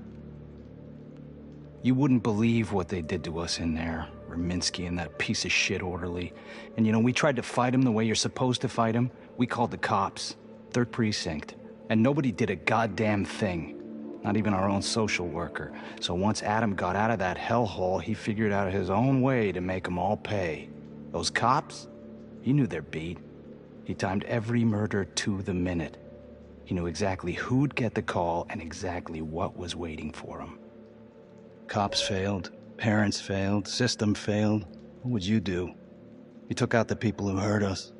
You wouldn't believe what they did to us in there. Raminsky and that piece of shit orderly. And you know, we tried to fight him the way you're supposed to fight him. We called the cops. 3rd Precinct. And nobody did a goddamn thing. Not even our own social worker. So once Adam got out of that hellhole, he figured out his own way to make them all pay. Those cops? He knew their beat. He timed every murder to the minute. He knew exactly who'd get the call and exactly what was waiting for him. Cops failed, parents failed, system failed. What would you do? He took out the people who hurt us.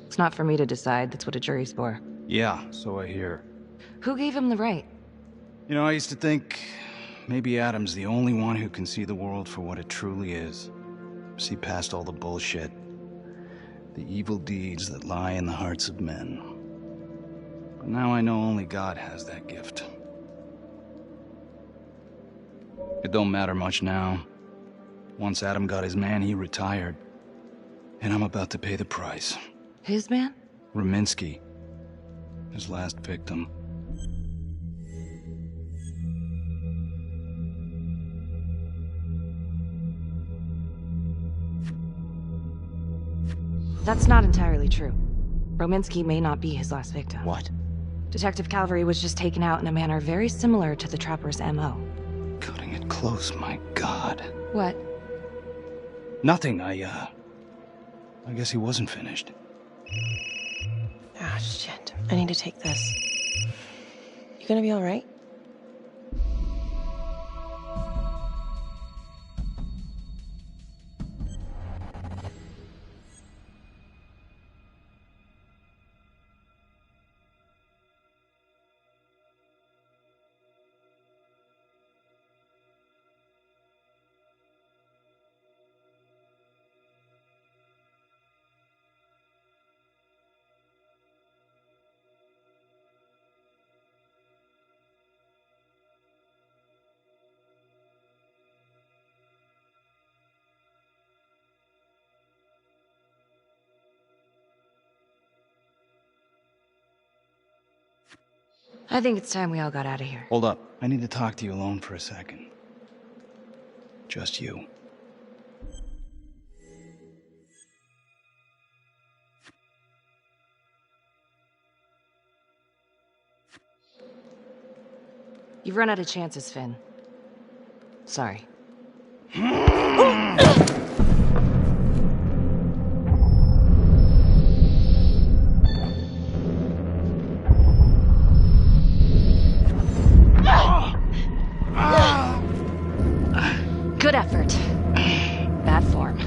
It's not for me to decide. That's what a jury's for. Yeah, so I hear. Who gave him the right? You know, I used to think maybe Adam's the only one who can see the world for what it truly is. See past all the bullshit. The evil deeds that lie in the hearts of men. But now I know only God has that gift. It don't matter much now. Once Adam got his man, he retired. And I'm about to pay the price. His man? Raminsky. His last victim. That's not entirely true. Rominsky may not be his last victim. What? Detective Calvary was just taken out in a manner very similar to the Trapper's MO. Cutting it close, my God. What? Nothing, I guess he wasn't finished. Ah, shit. I need to take this. You gonna be alright? I think it's time we all got out of here. Hold up. I need to talk to you alone for a second. Just you. You've run out of chances, Finn. Sorry. Good effort. Bad form.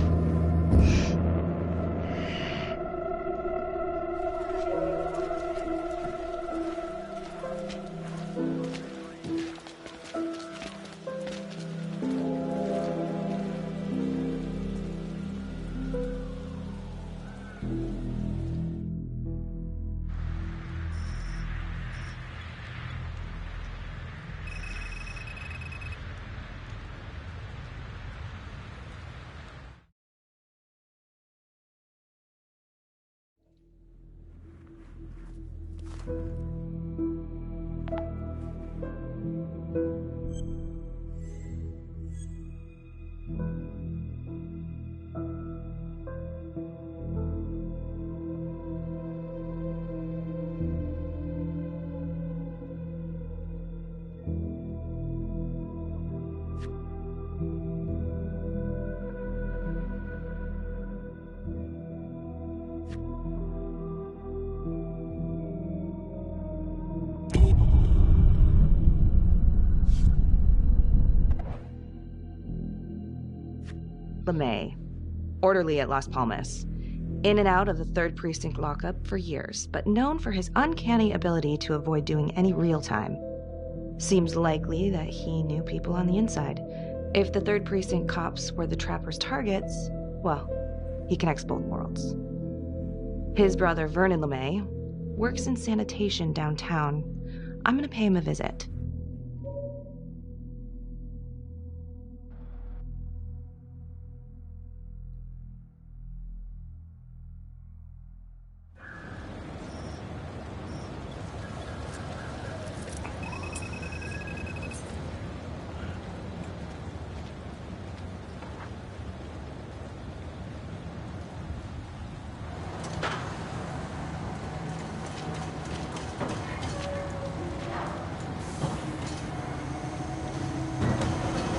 LeMay, orderly at Las Palmas. In and out of the 3rd Precinct lockup for years, but known for his uncanny ability to avoid doing any real time. Seems likely that he knew people on the inside. If the 3rd Precinct cops were the Trapper's targets, well, he connects both worlds. His brother, Vernon LeMay, works in sanitation downtown. I'm gonna pay him a visit.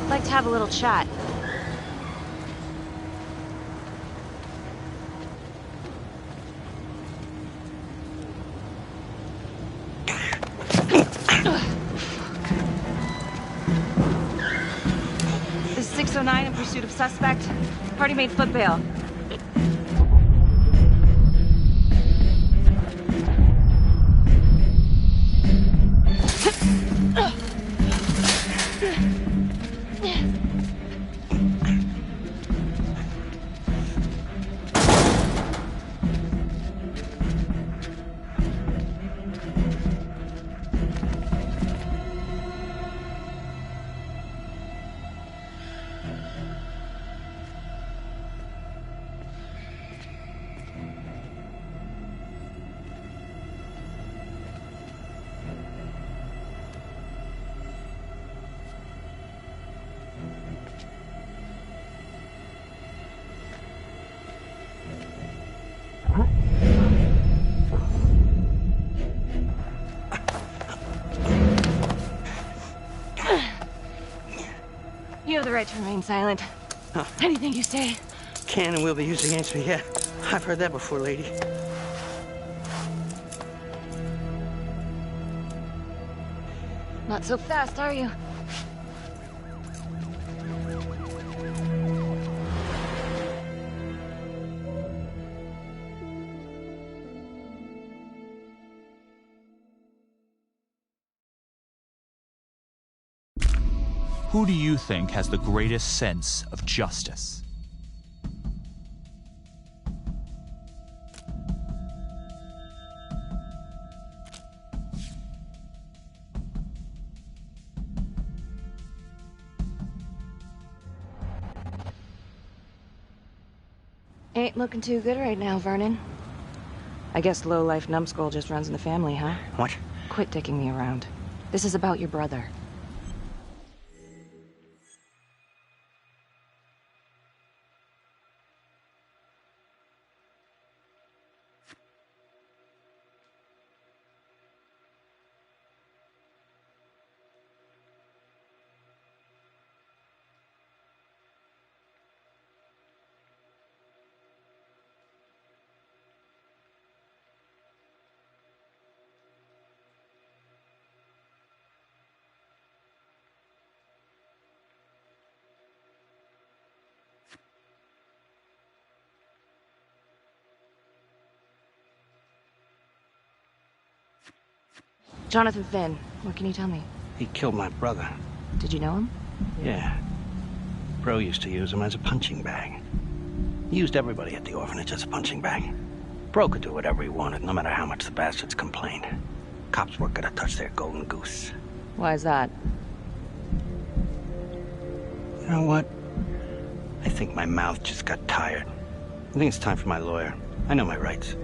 Like to have a little chat. This is 609 in pursuit of suspect. Party made foot bail. You have the right to remain silent. Huh. Anything you say. Can and will be used against me, yeah. I've heard that before, lady. Not so fast, are you? Who do you think has the greatest sense of justice? Ain't looking too good right now, Vernon. I guess low-life numbskull just runs in the family, huh? What? Quit dicking me around. This is about your brother. Jonathan Finn, what can you tell me? He killed my brother. Did you know him? Yeah. Bro used to use him as a punching bag. He used everybody at the orphanage as a punching bag. Bro could do whatever he wanted, no matter how much the bastards complained. Cops weren't gonna touch their golden goose. Why is that? You know what? I think my mouth just got tired. I think it's time for my lawyer. I know my rights.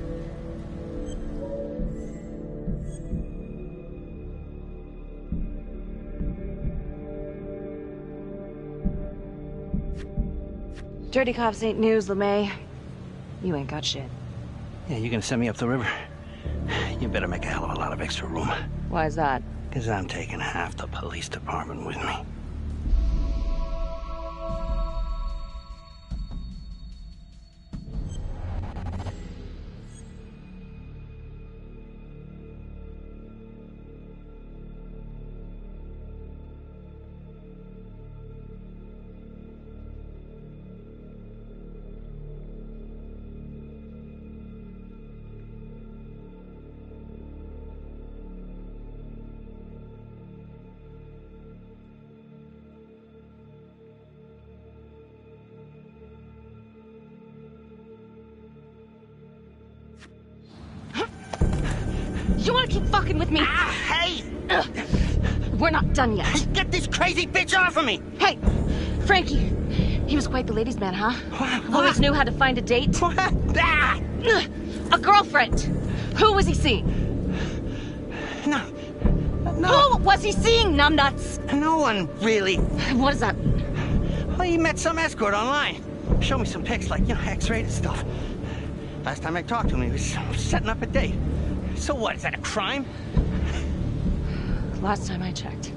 Dirty cops ain't news, LeMay. You ain't got shit. Yeah, you gonna send me up the river? You better make a hell of a lot of extra room. Why is that? Because I'm taking half the police department with me. You wanna keep fucking with me? Ah, hey! We're not done yet. Get this crazy bitch off of me! Hey, Frankie. He was quite the ladies' man, huh? Always knew how to find a date. Ah! A girlfriend. Who was he seeing? No. Who was he seeing, numbnuts? No one, really. What does that mean? Well, he met some escort online. Showed me some pics, like, X-rated stuff. Last time I talked to him, he was setting up a date. So what, is that a crime? Last time I checked.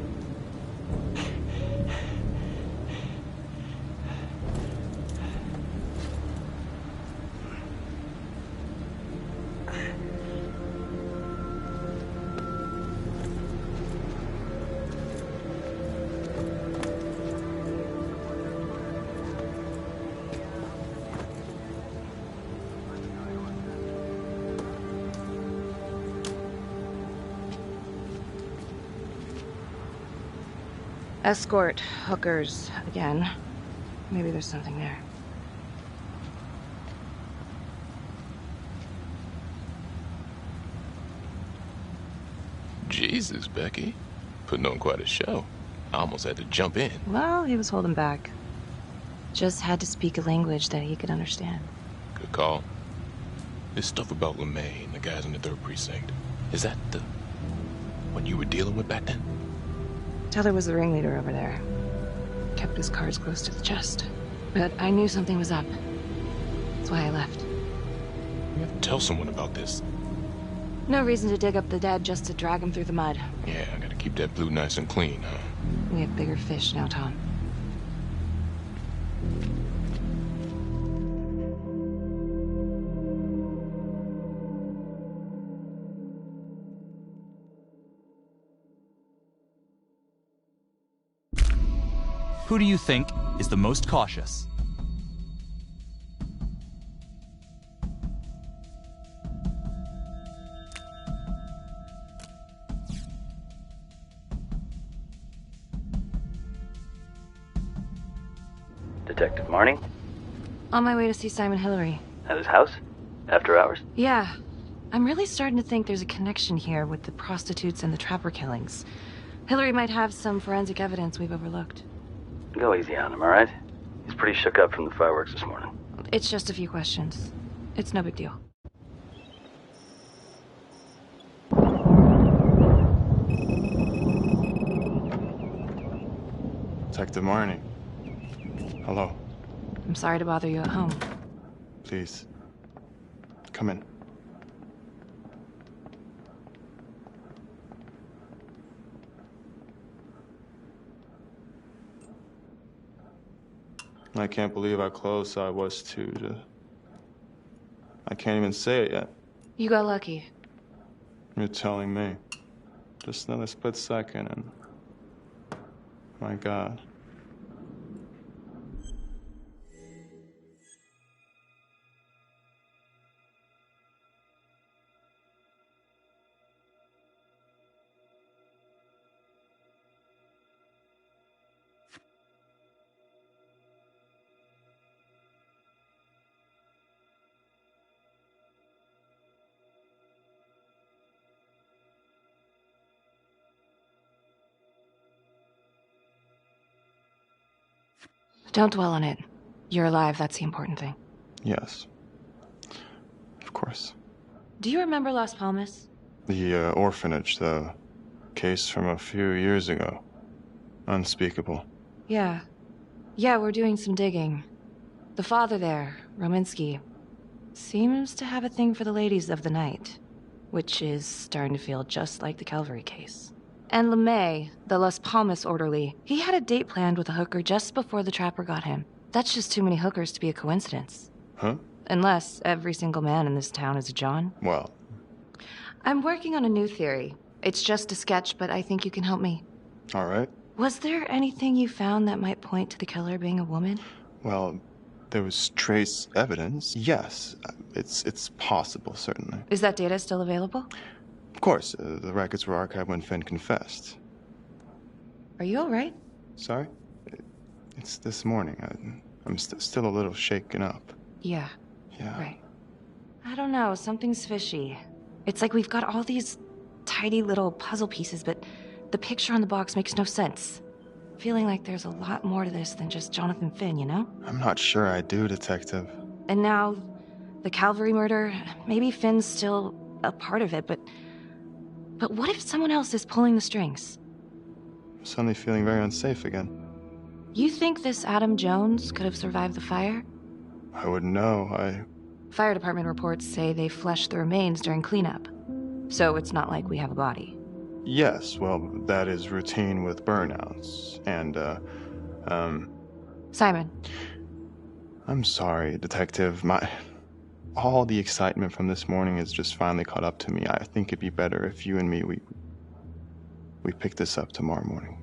Escort, hookers, again. Maybe there's something there. Jesus, Becky. Putting on quite a show. I almost had to jump in. Well, he was holding back. Just had to speak a language that he could understand. Good call. This stuff about LeMay and the guys in the 3rd Precinct, is that what you were dealing with back then? Teller was the ringleader over there. Kept his cards close to the chest. But I knew something was up. That's why I left. You have to tell someone about this. No reason to dig up the dead just to drag them through the mud. Yeah, I gotta keep that blue nice and clean, huh? We have bigger fish now, Tom. Who do you think is the most cautious? Detective Marnie? On my way to see Simon Hillary. At his house? After hours? Yeah. I'm really starting to think there's a connection here with the prostitutes and the Trapper killings. Hillary might have some forensic evidence we've overlooked. Go easy on him, all right? He's pretty shook up from the fireworks this morning. It's just a few questions. It's no big deal. Detective Marnie. Hello. I'm sorry to bother you at home. Please. Come in. I can't believe how close I was to... I can't even say it yet. You got lucky. You're telling me. Just another split second and... My God. Don't dwell on it. You're alive, that's the important thing. Yes. Of course. Do you remember Las Palmas? The orphanage, the case from a few years ago. Unspeakable. Yeah. Yeah, we're doing some digging. The father there, Rominsky, seems to have a thing for the ladies of the night, which is starting to feel just like the Calvary case. And LeMay, the Las Palmas orderly, he had a date planned with a hooker just before the Trapper got him. That's just too many hookers to be a coincidence. Huh? Unless every single man in this town is a John. Well. I'm working on a new theory. It's just a sketch, but I think you can help me. All right. Was there anything you found that might point to the killer being a woman? Well, there was trace evidence. Yes, it's possible, certainly. Is that data still available? Of course, the records were archived when Finn confessed. Are you all right? Sorry? It's this morning. I'm still a little shaken up. Yeah. Yeah. Right. I don't know, something's fishy. It's like we've got all these tidy little puzzle pieces, but the picture on the box makes no sense. Feeling like there's a lot more to this than just Jonathan Finn, you know? I'm not sure I do, Detective. And now, the Calvary murder, maybe Finn's still a part of it, but what if someone else is pulling the strings? I'm suddenly feeling very unsafe again. You think this Adam Jones could have survived the fire? I wouldn't know. Fire department reports say they flushed the remains during cleanup. So it's not like we have a body. Yes, well, that is routine with burnouts. And, Simon. I'm sorry, Detective. All the excitement from this morning has just finally caught up to me. I think it'd be better if you and me, we pick this up tomorrow morning.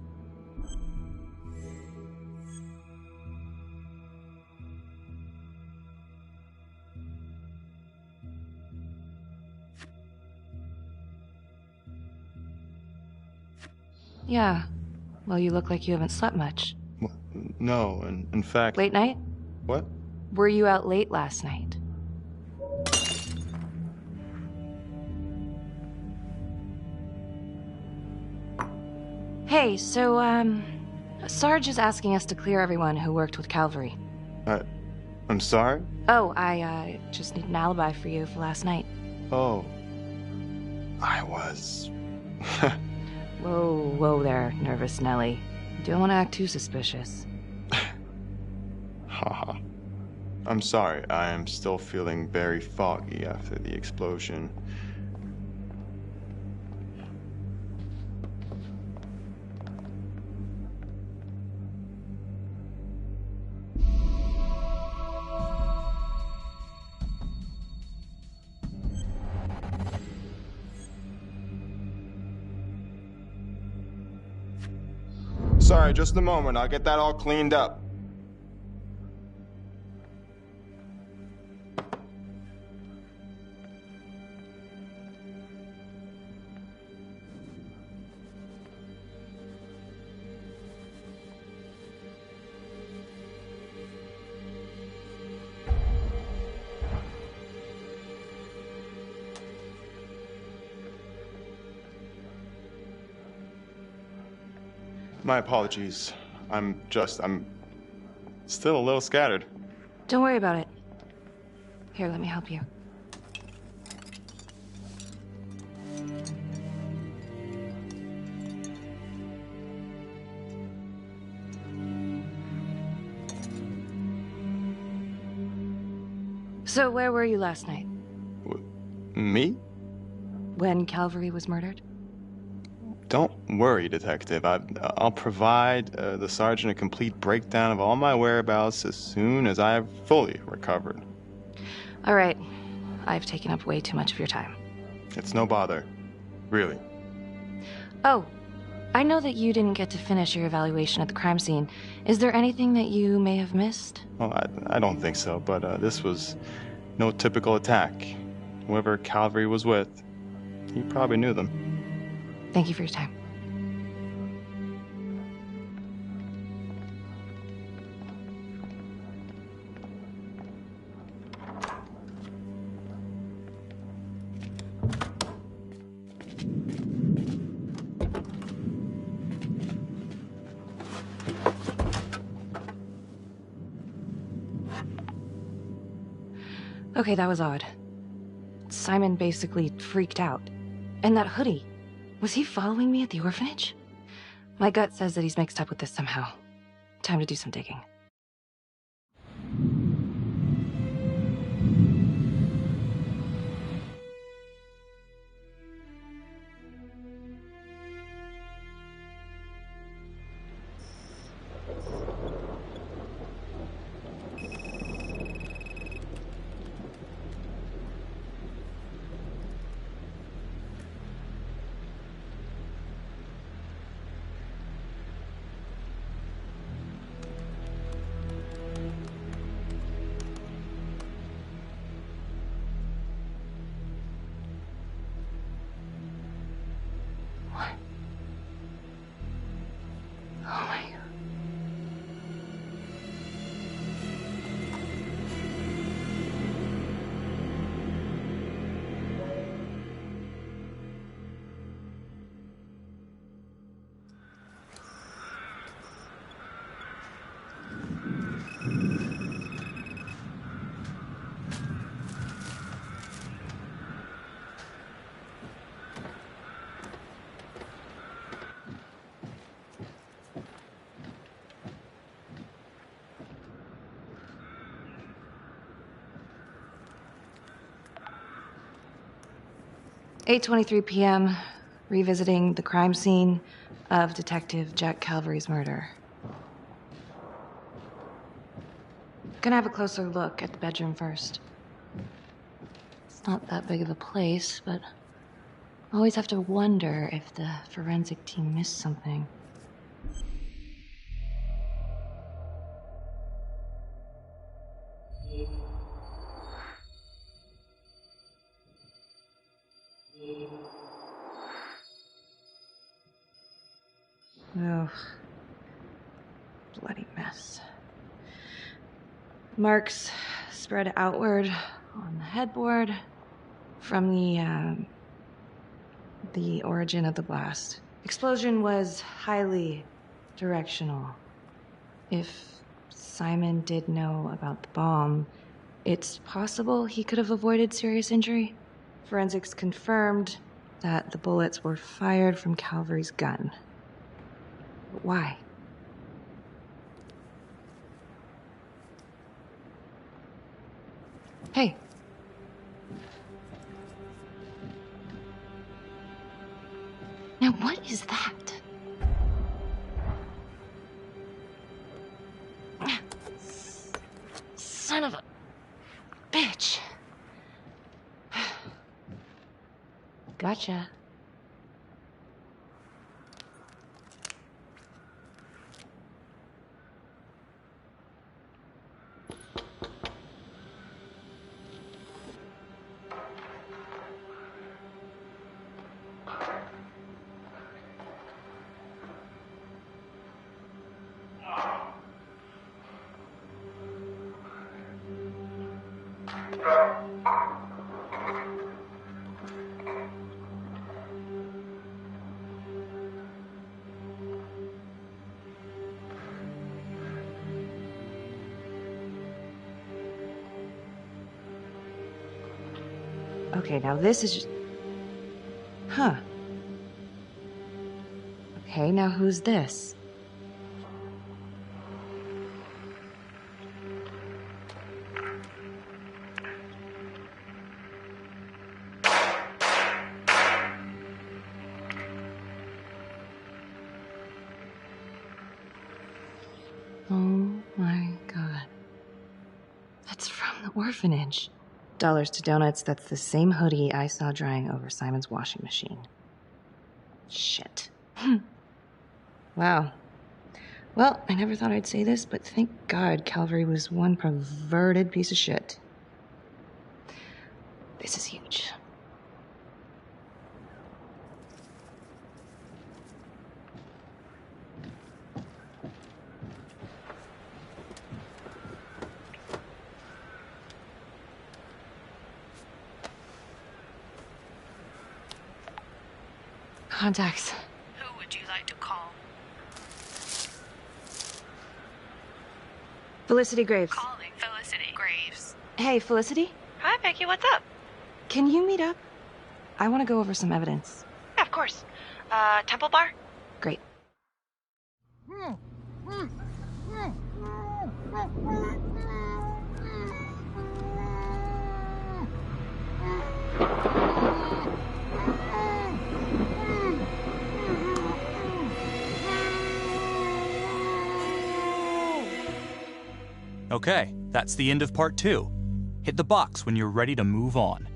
Yeah. Well, you look like you haven't slept much. Well, no, in fact... Late night? What? Were you out late last night? Hey, so, Sarge is asking us to clear everyone who worked with Calvary. I'm sorry? Oh, I, just need an alibi for you for last night. Oh. I was... Whoa there, nervous Nelly. Don't want to act too suspicious. Haha. I'm sorry, I am still feeling very foggy after the explosion. Sorry, just a moment. I'll get that all cleaned up. My apologies. I'm still a little scattered. Don't worry about it. Here, let me help you. So where were you last night? Me? When Calvary was murdered? Don't worry, Detective. I'll provide the sergeant a complete breakdown of all my whereabouts as soon as I have fully recovered. All right. I've taken up way too much of your time. It's no bother. Really. Oh, I know that you didn't get to finish your evaluation at the crime scene. Is there anything that you may have missed? Well, I don't think so, but this was no typical attack. Whoever Calvary was with, he probably knew them. Thank you for your time. Okay, that was odd. Simon basically freaked out. And that hoodie. Was he following me at the orphanage? My gut says that he's mixed up with this somehow. Time to do some digging. Oh my God. 8:23 p.m., revisiting the crime scene of Detective Jack Calvary's murder. Gonna have a closer look at the bedroom first. It's not that big of a place, but I always have to wonder if the forensic team missed something. Oh, bloody mess. Marks spread outward on the headboard from the origin of the blast. Explosion was highly directional. If Simon did know about the bomb, it's possible he could have avoided serious injury. Forensics confirmed that the bullets were fired from Calvary's gun. But why? Hey. Now what is that? Son of a bitch. Gotcha. Okay, now this is just... Huh. Okay, now who's this? Oh my god. That's from the orphanage. Dollars to donuts, that's the same hoodie I saw drying over Simon's washing machine. Shit. Wow. Well, I never thought I'd say this, but thank God Calvary was one perverted piece of shit. This is huge. Contacts. Who would you like to call? Felicity Graves. Calling Felicity Graves. Hey, Felicity? Hi, Becky. What's up? Can you meet up? I want to go over some evidence. Yeah, of course. Temple Bar? Great. Okay, that's the end of part 2. Hit the box when you're ready to move on.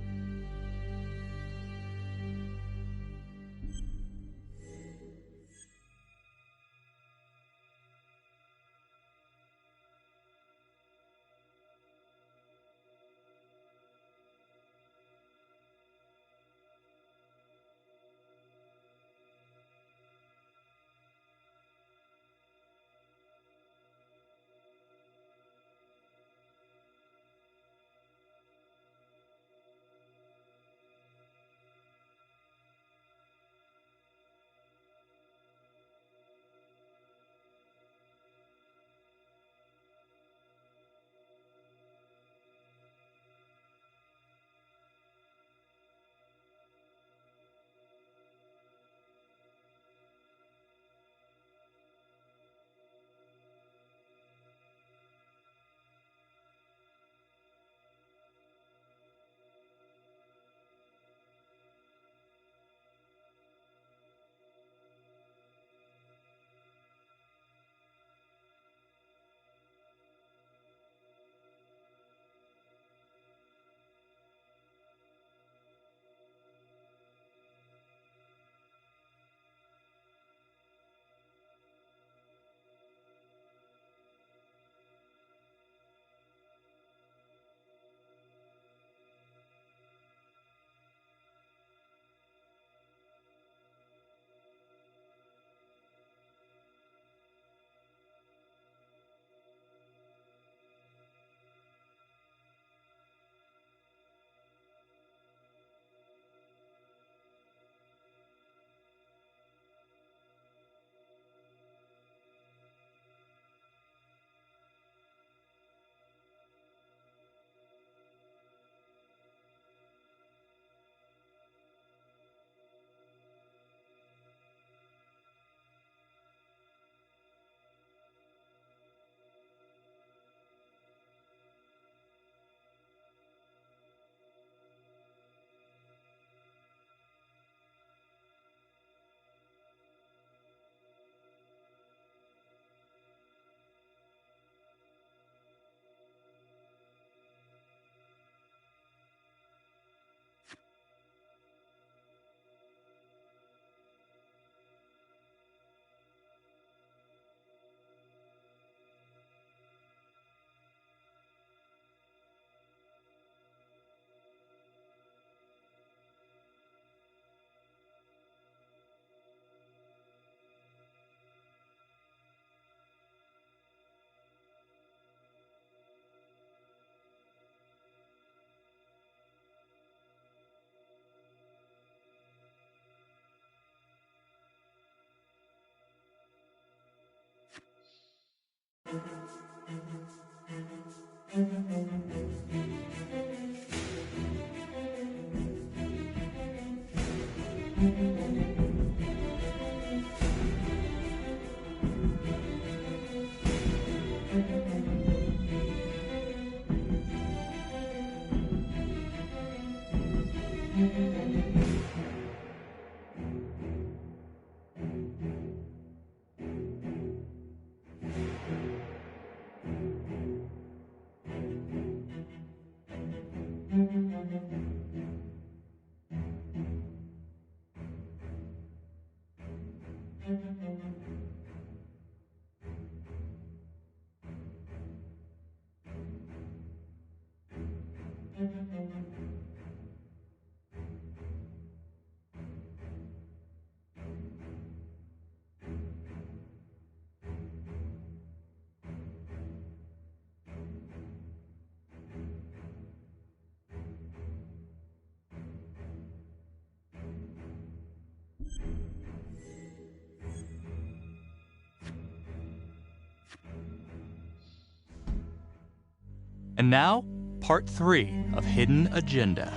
And now, part 3 of Hidden Agenda.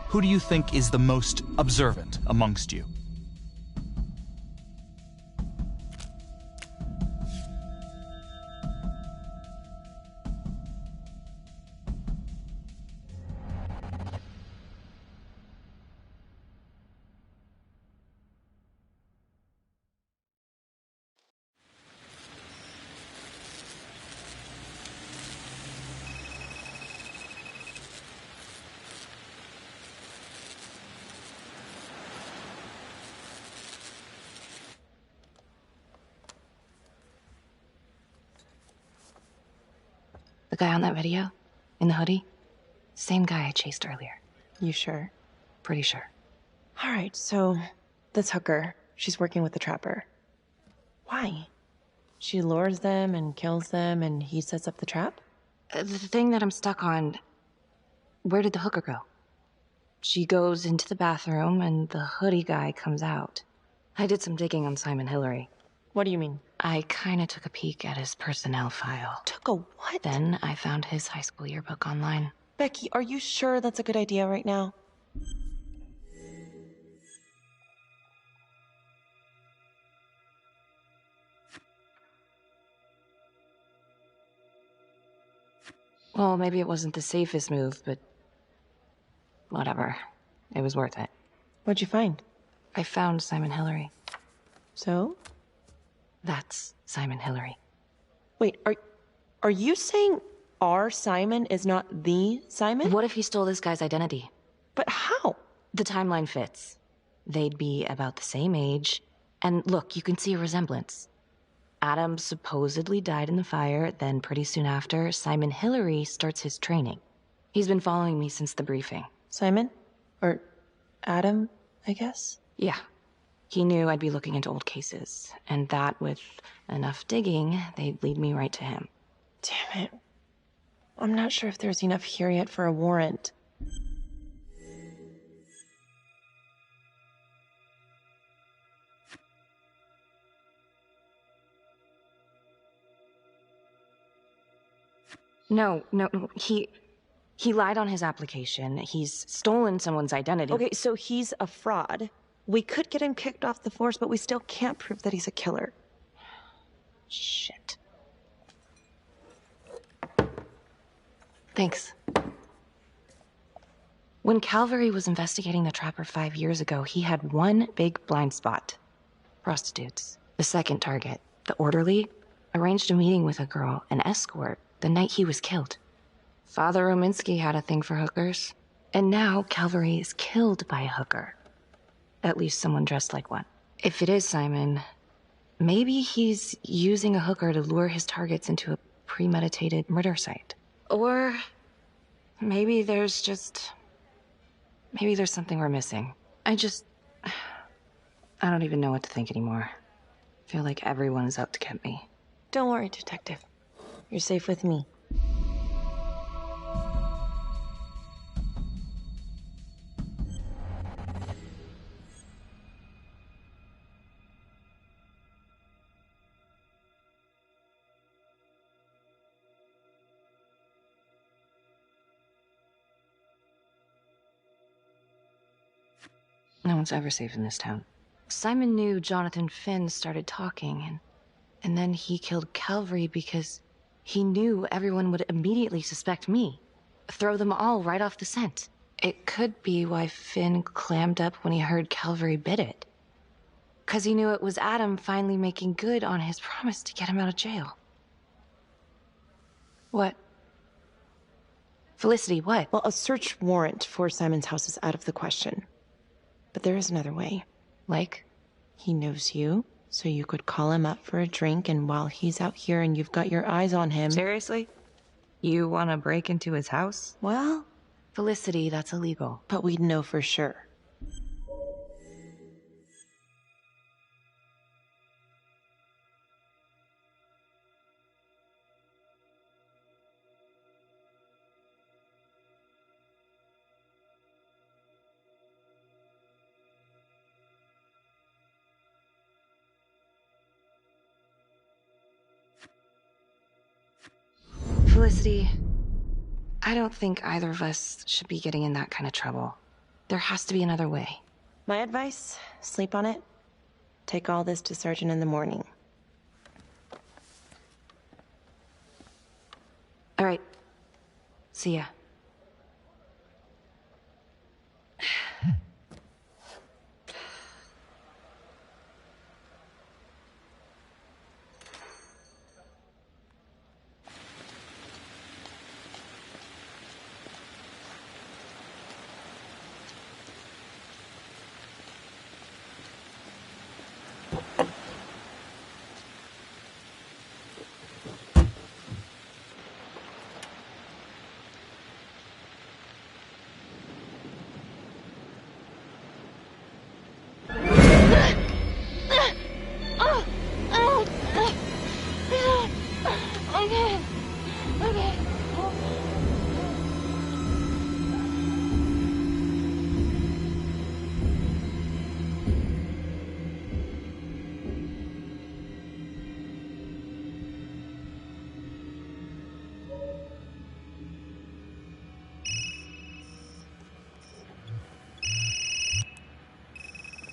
Who do you think is the most observant amongst you? The guy on that video? In the hoodie? Same guy I chased earlier. You sure? Pretty sure. Alright, so this hooker, she's working with the trapper. Why? She lures them and kills them and he sets up the trap? The thing that I'm stuck on, where did the hooker go? She goes into the bathroom and the hoodie guy comes out. I did some digging on Simon Hillary. What do you mean? I kinda took a peek at his personnel file. Took a what? Then I found his high school yearbook online. Becky, are you sure that's a good idea right now? Well, maybe it wasn't the safest move, but whatever. It was worth it. What'd you find? I found Simon Hillary. So? That's Simon Hillary. Wait, are you saying our Simon is not the Simon? What if he stole this guy's identity? But how? The timeline fits. They'd be about the same age. And look, you can see a resemblance. Adam supposedly died in the fire, then pretty soon after, Simon Hillary starts his training. He's been following me since the briefing. Simon? Or Adam, I guess? Yeah. He knew I'd be looking into old cases, and that with enough digging, they'd lead me right to him. Damn it. I'm not sure if there's enough here yet for a warrant. No, he lied on his application. He's stolen someone's identity. Okay, so he's a fraud. We could get him kicked off the force, but we still can't prove that he's a killer. Shit. Thanks. When Calvary was investigating the Trapper 5 years ago, he had one big blind spot. Prostitutes. The second target, the orderly, arranged a meeting with a girl, an escort, the night he was killed. Father Rominsky had a thing for hookers. And now Calvary is killed by a hooker. At least someone dressed like one. If it is Simon, maybe he's using a hooker to lure his targets into a premeditated murder site. Or maybe there's something we're missing. I don't even know what to think anymore. I feel like everyone's out to get me. Don't worry, Detective. You're safe with me. No one's ever safe in this town. Simon knew Jonathan Finn started talking, and then he killed Calvary because he knew everyone would immediately suspect me. Throw them all right off the scent. It could be why Finn clammed up when he heard Calvary bit it. 'Cause he knew it was Adam finally making good on his promise to get him out of jail. What? Felicity, what? Well, a search warrant for Simon's house is out of the question. But there is another way. Like? He knows you, so you could call him up for a drink, and while he's out here and you've got your eyes on him... Seriously? You want to break into his house? Well... Felicity, that's illegal. But we'd know for sure. Felicity, I don't think either of us should be getting in that kind of trouble. There has to be another way. My advice, sleep on it. Take all this to Sergeant in the morning. All right. See ya.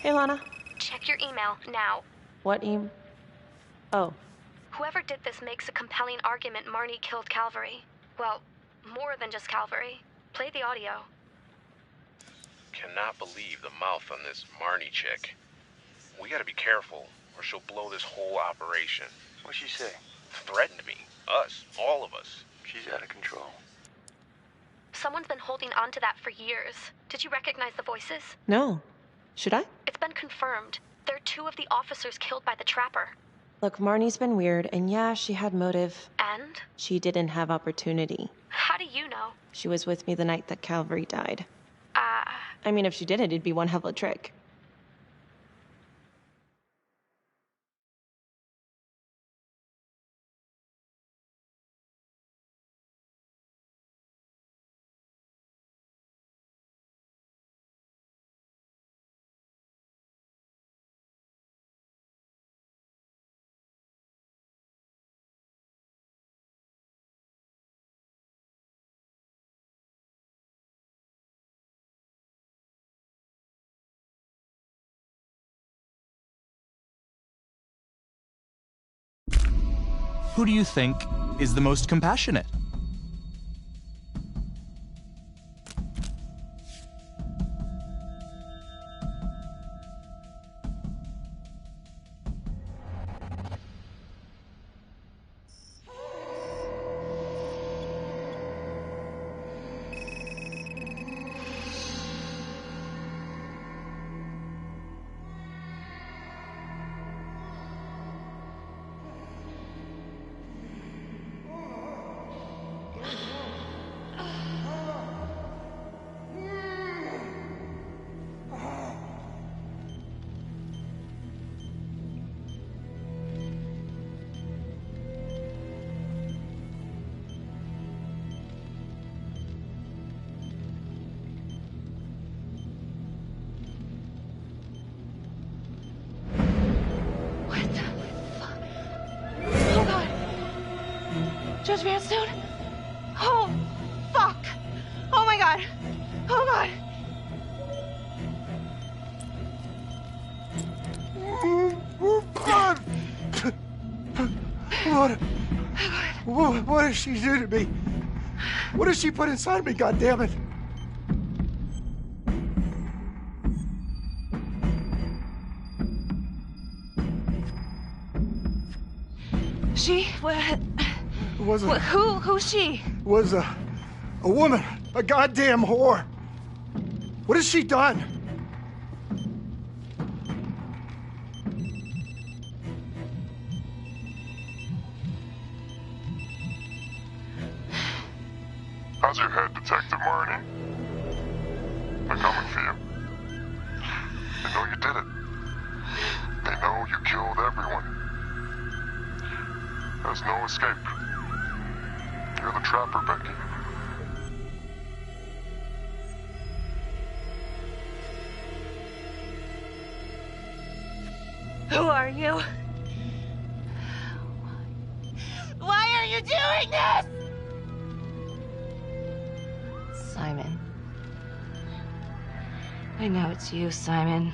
Hey, Lana. Check your email now. What Oh. Whoever did this makes a compelling argument Marnie killed Calvary. Well, more than just Calvary. Play the audio. Cannot believe the mouth on this Marnie chick. We gotta be careful, or she'll blow this whole operation. What'd she say? Threatened me. Us. All of us. She's out of control. Someone's been holding on to that for years. Did you recognize the voices? No. Should I? It's been confirmed. They're two of the officers killed by the trapper. Look, Marnie's been weird, and yeah, she had motive. And? She didn't have opportunity. How do you know? She was with me the night that Calvary died. I mean, if she did it, it'd be one hell of a trick. Who do you think is the most compassionate? Judge Vanstone? Oh, fuck! Oh my god! Oh god! What did she do to me? What did she put inside me, goddammit? She? What? Who's she? Was a woman, a goddamn whore. What has she done? How's your head, Detective Marnie? They're coming for you. They know you did it. They know you killed everyone. There's no escape. You're the trapper, Becky. Who are you? Why are you doing this? Simon. I know it's you, Simon.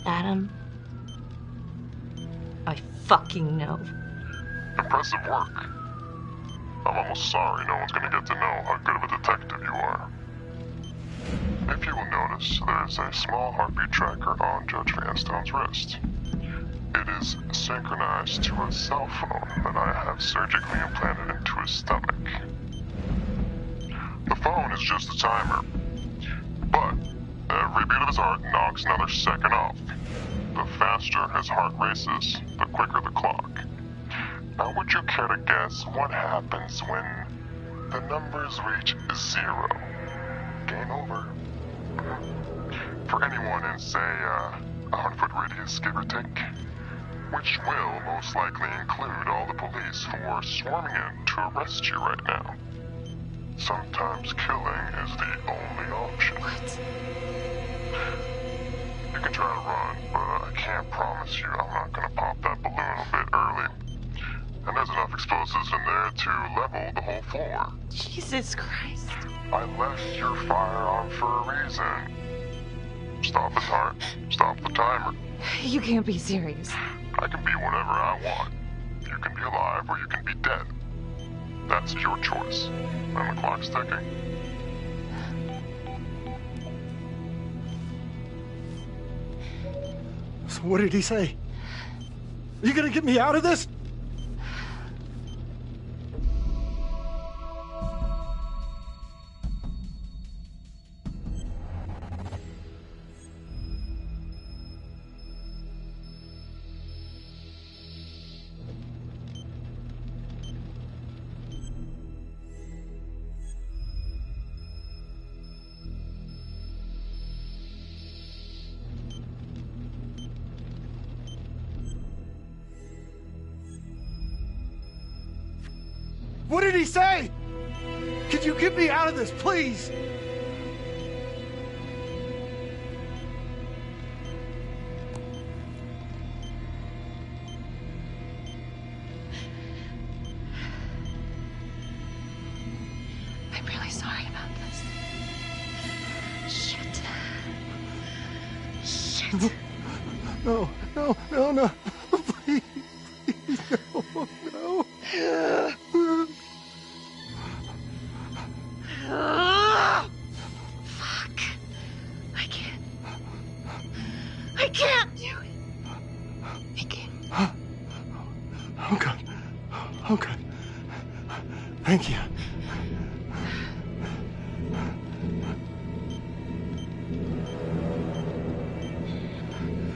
Adam. I fucking know. Impressive work. I'm almost sorry no one's gonna get to know how good of a detective you are. If you will notice, there's a small heartbeat tracker on Judge Vanstone's wrist. It is synchronized to a cell phone that I have surgically implanted into his stomach. The phone is just a timer, but every beat of his heart knocks another second off. The faster his heart races, the quicker the clock. Now, would you care to guess what happens when the numbers reach 0? Game over. For anyone in, say, a 100-foot radius, give or take, which will most likely include all the police who are swarming in to arrest you right now. Sometimes killing is the only option. What? You can try to run, but I can't promise you I'm not gonna pop that balloon a bit early. And there's enough explosives in there to level the whole floor. Jesus Christ. I left your firearm for a reason. Stop his heart. Stop the timer. You can't be serious. I can be whatever I want. You can be alive or you can be dead. That's your choice. And the clock's ticking. So what did he say? Are you gonna get me out of this? What did he say? Could you get me out of this, please? I'm really sorry about this. Shit. Shit. No, no, no, no. Please, please, no, no. Fuck. I can't do it. I can't. Oh, God. Oh, God. Thank you.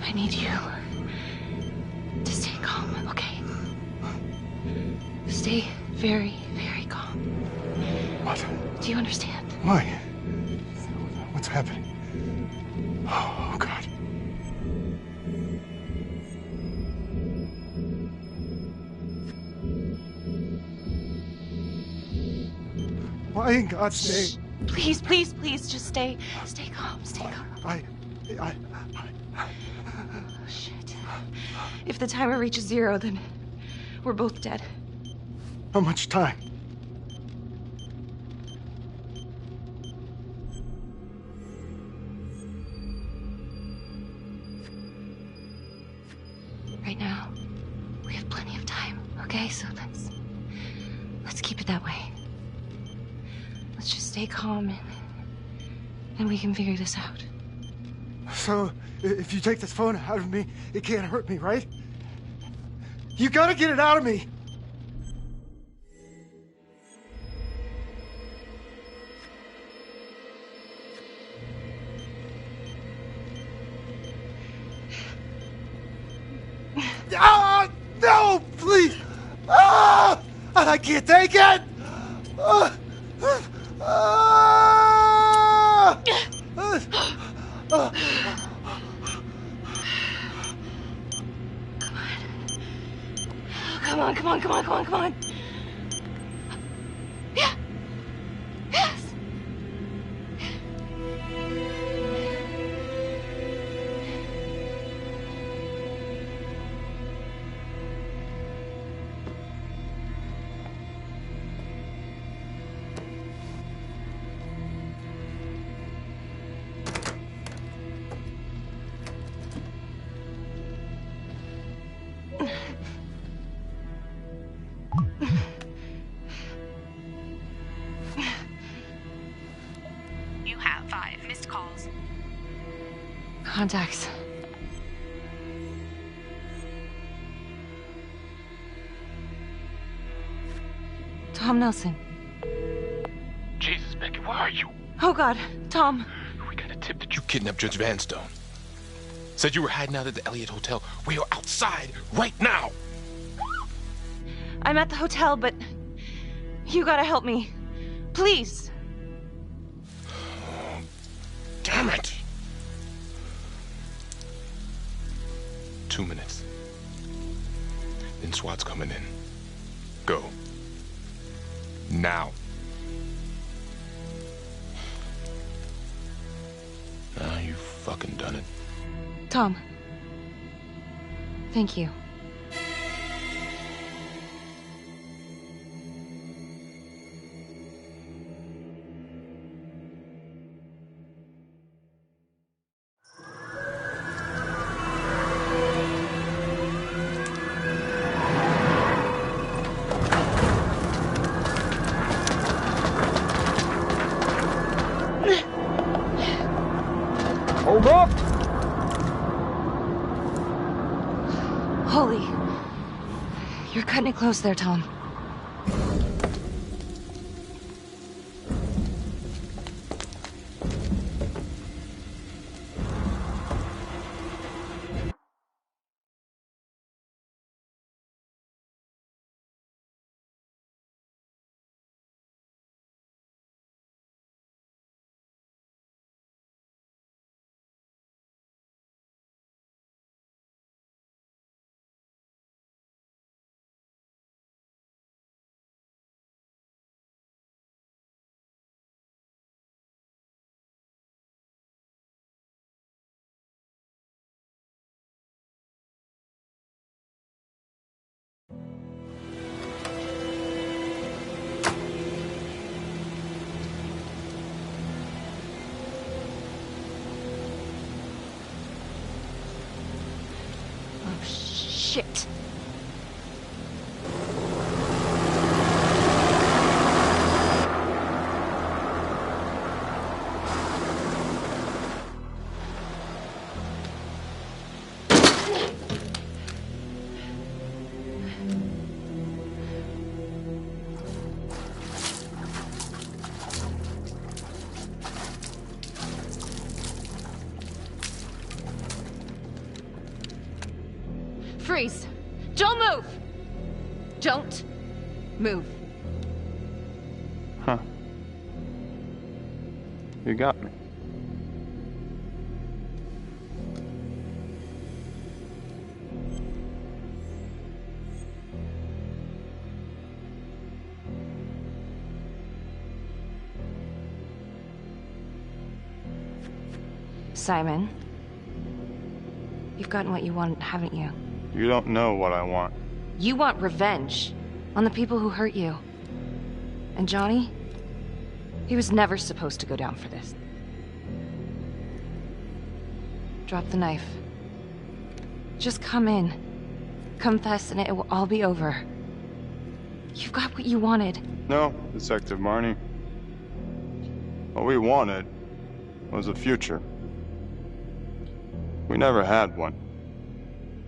I need you to stay calm, okay? Stay very, very calm. What? Do you understand? Why? What's happening? Oh, God. Why in God's name? Please, please, please, just stay calm, stay calm. Oh, shit. If the timer reaches 0, then we're both dead. How much time? Right now, we have plenty of time, so let's keep it that way. Let's just stay calm and we can figure this out. So, if you take this phone out of me, it can't hurt me, right? You gotta get it out of me! Ah! No! Please! Ah! I can't take it! Ah! Ah! Come on, come on, come on, come on, come on. Yeah. Yes. You have 5 missed calls. Contacts. Tom Nelson. Jesus, Becky, where are you? Oh God, Tom. We got a tip that you kidnapped Judge Vanstone. Said you were hiding out at the Elliott Hotel. We are outside right now. I'm at the hotel, but you gotta help me. Please. Damn it. 2 minutes. Then SWAT's coming in. Go. Now. Now you fucking done it. Tom. Thank you. Hold up! Holy. You're cutting it close there, Tom. Oh, shit. Freeze! Don't move! Don't move. Huh. You got me. Simon, you've gotten what you want, haven't you? You don't know what I want. You want revenge on the people who hurt you. And Johnny? He was never supposed to go down for this. Drop the knife. Just come in. Confess and it will all be over. You got what you wanted. No, Detective Marnie. What we wanted was a future. We never had one.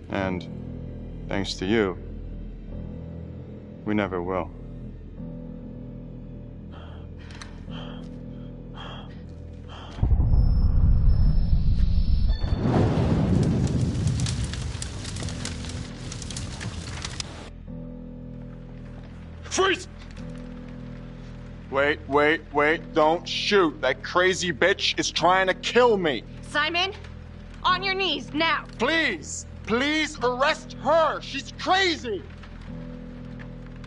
And, thanks to you, we never will. Freeze! Wait, don't shoot. That crazy bitch is trying to kill me. Simon, on your knees, now. Please arrest her. She's crazy.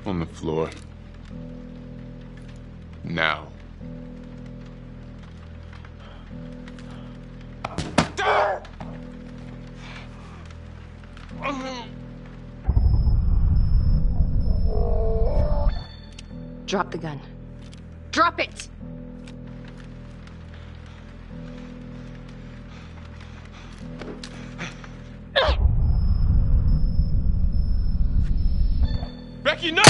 On the floor. Now. Drop the gun. Drop it! Becky, no!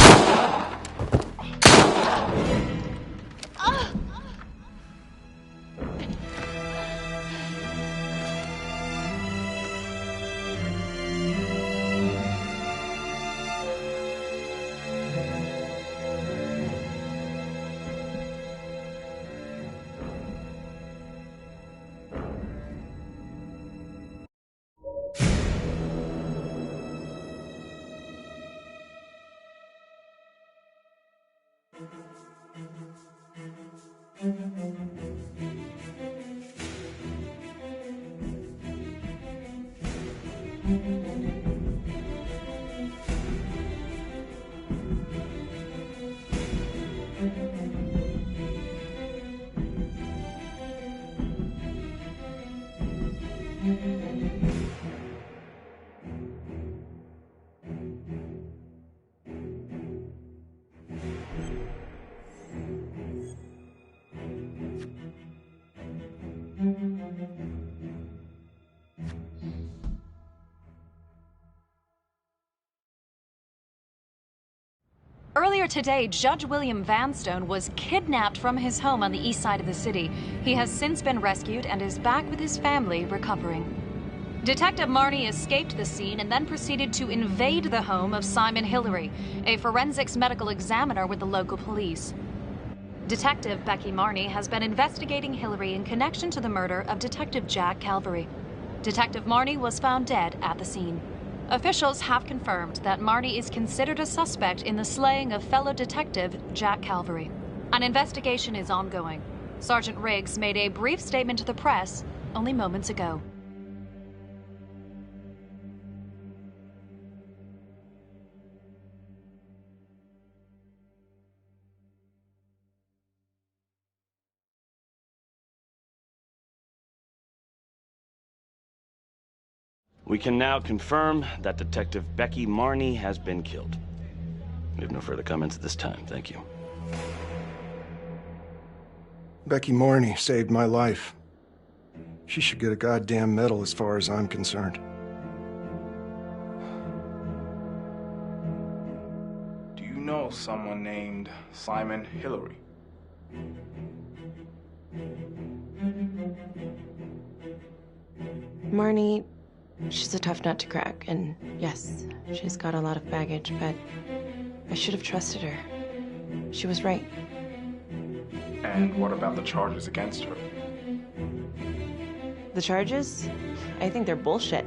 Earlier today, Judge William Vanstone was kidnapped from his home on the east side of the city. He has since been rescued and is back with his family, recovering. Detective Marnie escaped the scene and then proceeded to invade the home of Simon Hillary, a forensics medical examiner with the local police. Detective Becky Marnie has been investigating Hillary in connection to the murder of Detective Jack Calvary. Detective Marnie was found dead at the scene. Officials have confirmed that Marnie is considered a suspect in the slaying of fellow detective Jack Calvary. An investigation is ongoing. Sergeant Riggs made a brief statement to the press only moments ago. We can now confirm that Detective Becky Marnie has been killed. We have no further comments at this time. Thank you. Becky Marnie saved my life. She should get a goddamn medal as far as I'm concerned. Do you know someone named Simon Hillary? Marnie, she's a tough nut to crack, and yes, she's got a lot of baggage, but I should have trusted her. She was right. And what about the charges against her? The charges? I think they're bullshit.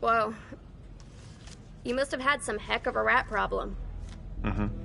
Whoa. You must have had some heck of a rat problem. Mm-hmm.